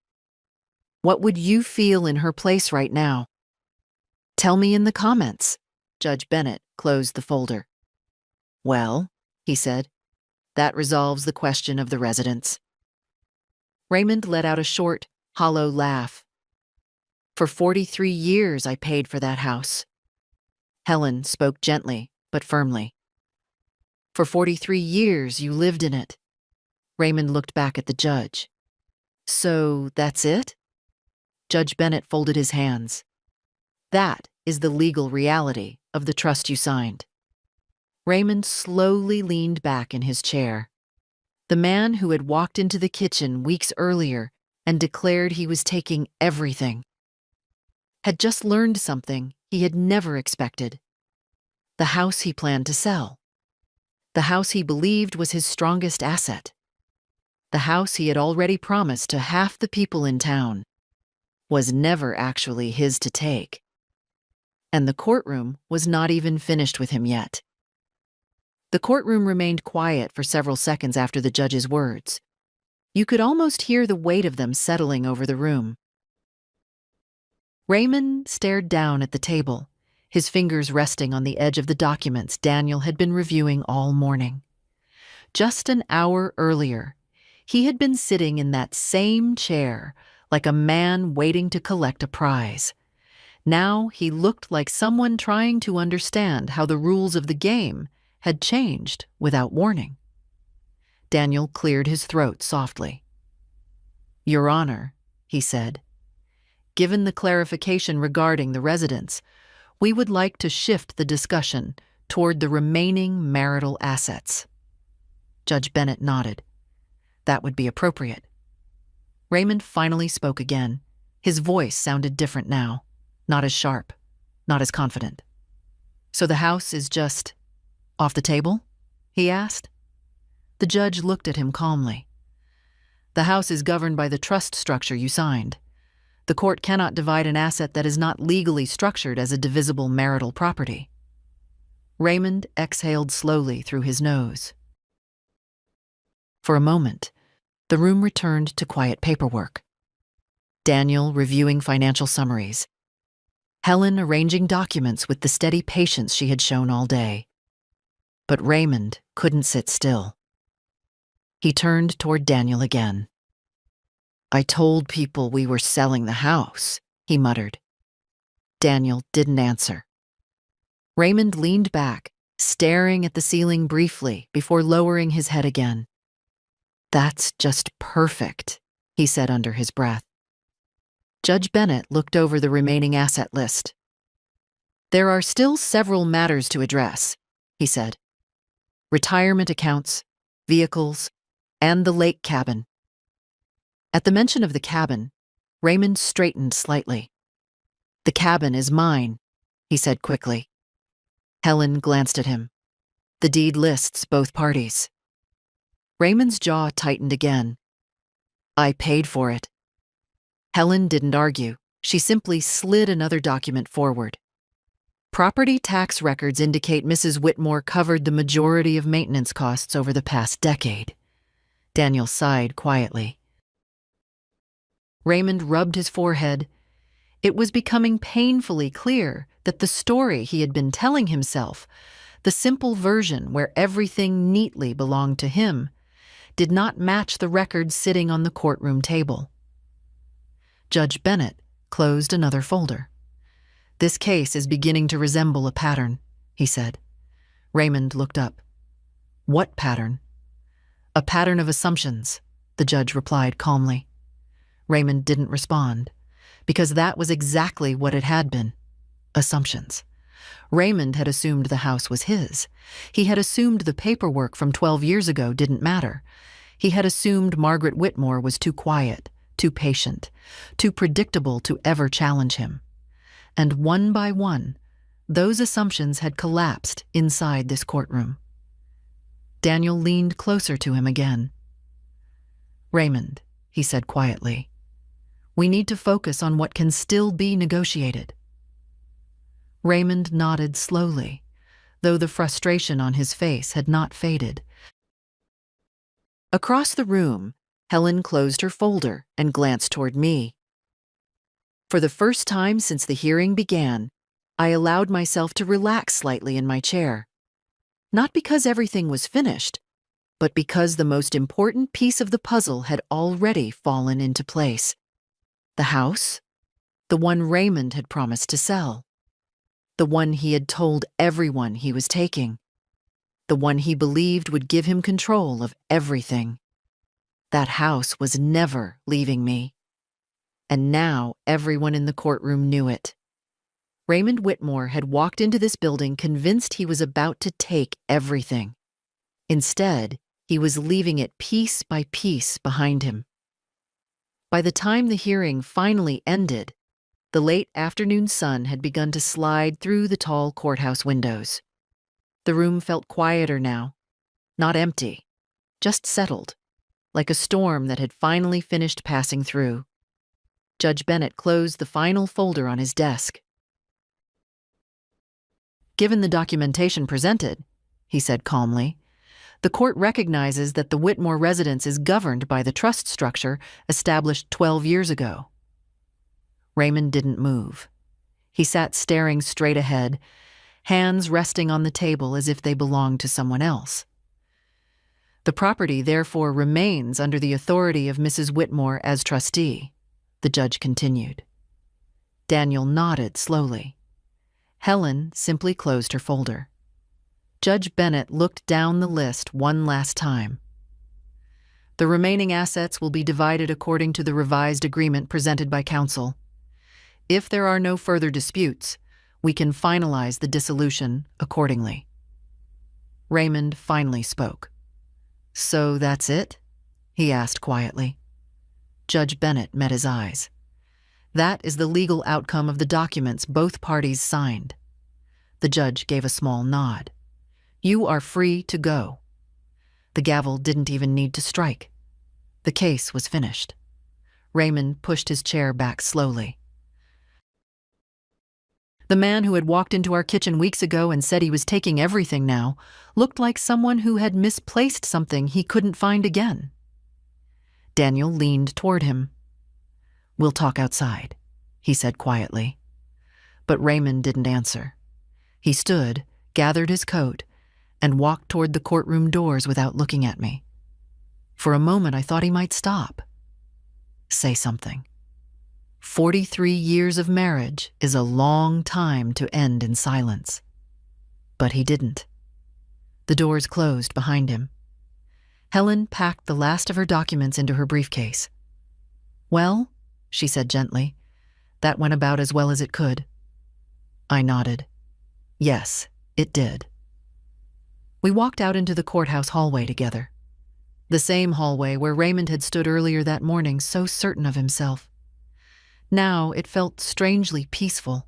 What would you feel in her place right now? Tell me in the comments. Judge Bennett closed the folder. Well, he said, that resolves the question of the residence. Raymond let out a short, hollow laugh. For 43 years I paid for that house. Helen spoke gently, but firmly. For 43 years you lived in it. Raymond looked back at the judge. So that's it? Judge Bennett folded his hands. That is the legal reality of the trust you signed. Raymond slowly leaned back in his chair. The man who had walked into the kitchen weeks earlier and declared he was taking everything had just learned something he had never expected. The house he planned to sell. The house he believed was his strongest asset. The house he had already promised to half the people in town was never actually his to take. And the courtroom was not even finished with him yet. The courtroom remained quiet for several seconds after the judge's words. You could almost hear the weight of them settling over the room. Raymond stared down at the table, his fingers resting on the edge of the documents Daniel had been reviewing all morning. Just an hour earlier, he had been sitting in that same chair, like a man waiting to collect a prize. Now he looked like someone trying to understand how the rules of the game had changed without warning. Daniel cleared his throat softly. Your Honor, he said, given the clarification regarding the residence, we would like to shift the discussion toward the remaining marital assets. Judge Bennett nodded. That would be appropriate. Raymond finally spoke again. His voice sounded different now, not as sharp, not as confident. So the house is just off the table? He asked. The judge looked at him calmly. The house is governed by the trust structure you signed. The court cannot divide an asset that is not legally structured as a divisible marital property. Raymond exhaled slowly through his nose. For a moment, the room returned to quiet paperwork. Daniel reviewing financial summaries. Helen arranging documents with the steady patience she had shown all day. But Raymond couldn't sit still. He turned toward Daniel again. "I told people we were selling the house," he muttered. Daniel didn't answer. Raymond leaned back, staring at the ceiling briefly before lowering his head again. "That's just perfect," he said under his breath. Judge Bennett looked over the remaining asset list. "There are still several matters to address," he said. "Retirement accounts, vehicles, and the lake cabin." At the mention of the cabin, Raymond straightened slightly. "The cabin is mine," he said quickly. Helen glanced at him. "The deed lists both parties." Raymond's jaw tightened again. "I paid for it." Helen didn't argue. She simply slid another document forward. "Property tax records indicate Mrs. Whitmore covered the majority of maintenance costs over the past decade." Daniel sighed quietly. Raymond rubbed his forehead. It was becoming painfully clear that the story he had been telling himself, the simple version where everything neatly belonged to him, did not match the records sitting on the courtroom table. Judge Bennett closed another folder. "This case is beginning to resemble a pattern," he said. Raymond looked up. "What pattern?" "A pattern of assumptions," the judge replied calmly. Raymond didn't respond, because that was exactly what it had been. Assumptions. Raymond had assumed the house was his. He had assumed the paperwork from 12 years ago didn't matter. He had assumed Margaret Whitmore was too quiet, too patient, too predictable to ever challenge him. And one by one, those assumptions had collapsed inside this courtroom. Daniel leaned closer to him again. "Raymond," he said quietly, "we need to focus on what can still be negotiated." Raymond nodded slowly, though the frustration on his face had not faded. Across the room, Helen closed her folder and glanced toward me. For the first time since the hearing began, I allowed myself to relax slightly in my chair. Not because everything was finished, but because the most important piece of the puzzle had already fallen into place. The house, the one Raymond had promised to sell, the one he had told everyone he was taking, the one he believed would give him control of everything. That house was never leaving me. And now everyone in the courtroom knew it. Raymond Whitmore had walked into this building convinced he was about to take everything. Instead, he was leaving it piece by piece behind him. By the time the hearing finally ended, the late afternoon sun had begun to slide through the tall courthouse windows. The room felt quieter now, not empty, just settled, like a storm that had finally finished passing through. Judge Bennett closed the final folder on his desk. "Given the documentation presented," he said calmly, "the court recognizes that the Whitmore residence is governed by the trust structure established 12 years ago." Raymond didn't move. He sat staring straight ahead, hands resting on the table as if they belonged to someone else. "The property therefore remains under the authority of Mrs. Whitmore as trustee," the judge continued. Daniel nodded slowly. Helen simply closed her folder. Judge Bennett looked down the list one last time. "The remaining assets will be divided according to the revised agreement presented by counsel. If there are no further disputes, we can finalize the dissolution accordingly." Raymond finally spoke. "So that's it?" he asked quietly. Judge Bennett met his eyes. "That is the legal outcome of the documents both parties signed." The judge gave a small nod. "You are free to go." The gavel didn't even need to strike. The case was finished. Raymond pushed his chair back slowly. The man who had walked into our kitchen weeks ago and said he was taking everything now looked like someone who had misplaced something he couldn't find again. Daniel leaned toward him. "We'll talk outside," he said quietly. But Raymond didn't answer. He stood, gathered his coat, and walked toward the courtroom doors without looking at me. For a moment, I thought he might stop. Say something. 43 years of marriage is a long time to end in silence. But he didn't. The doors closed behind him. Helen packed the last of her documents into her briefcase. "Well," she said gently, "that went about as well as it could." I nodded. Yes, it did. We walked out into the courthouse hallway together. The same hallway where Raymond had stood earlier that morning, so certain of himself. Now it felt strangely peaceful.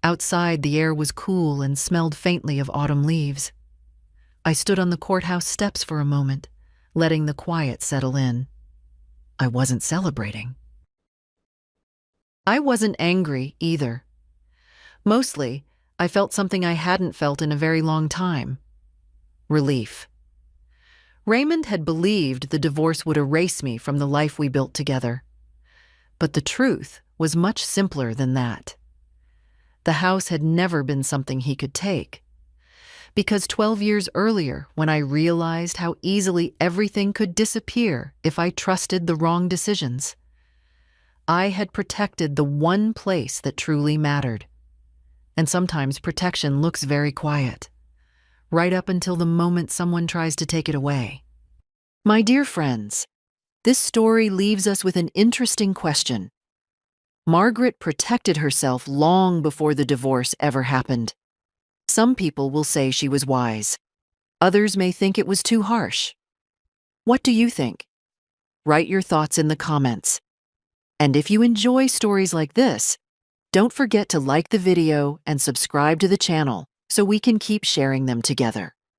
Outside, the air was cool and smelled faintly of autumn leaves. I stood on the courthouse steps for a moment, letting the quiet settle in. I wasn't celebrating. I wasn't angry either. Mostly, I felt something I hadn't felt in a very long time. Relief. Raymond had believed the divorce would erase me from the life we built together. But the truth was much simpler than that. The house had never been something he could take. Because 12 years earlier, when I realized how easily everything could disappear if I trusted the wrong decisions, I had protected the one place that truly mattered. And sometimes protection looks very quiet, right up until the moment someone tries to take it away. My dear friends, this story leaves us with an interesting question. Margaret protected herself long before the divorce ever happened. Some people will say she was wise. Others may think it was too harsh. What do you think? Write your thoughts in the comments. And if you enjoy stories like this, don't forget to like the video and subscribe to the channel so we can keep sharing them together.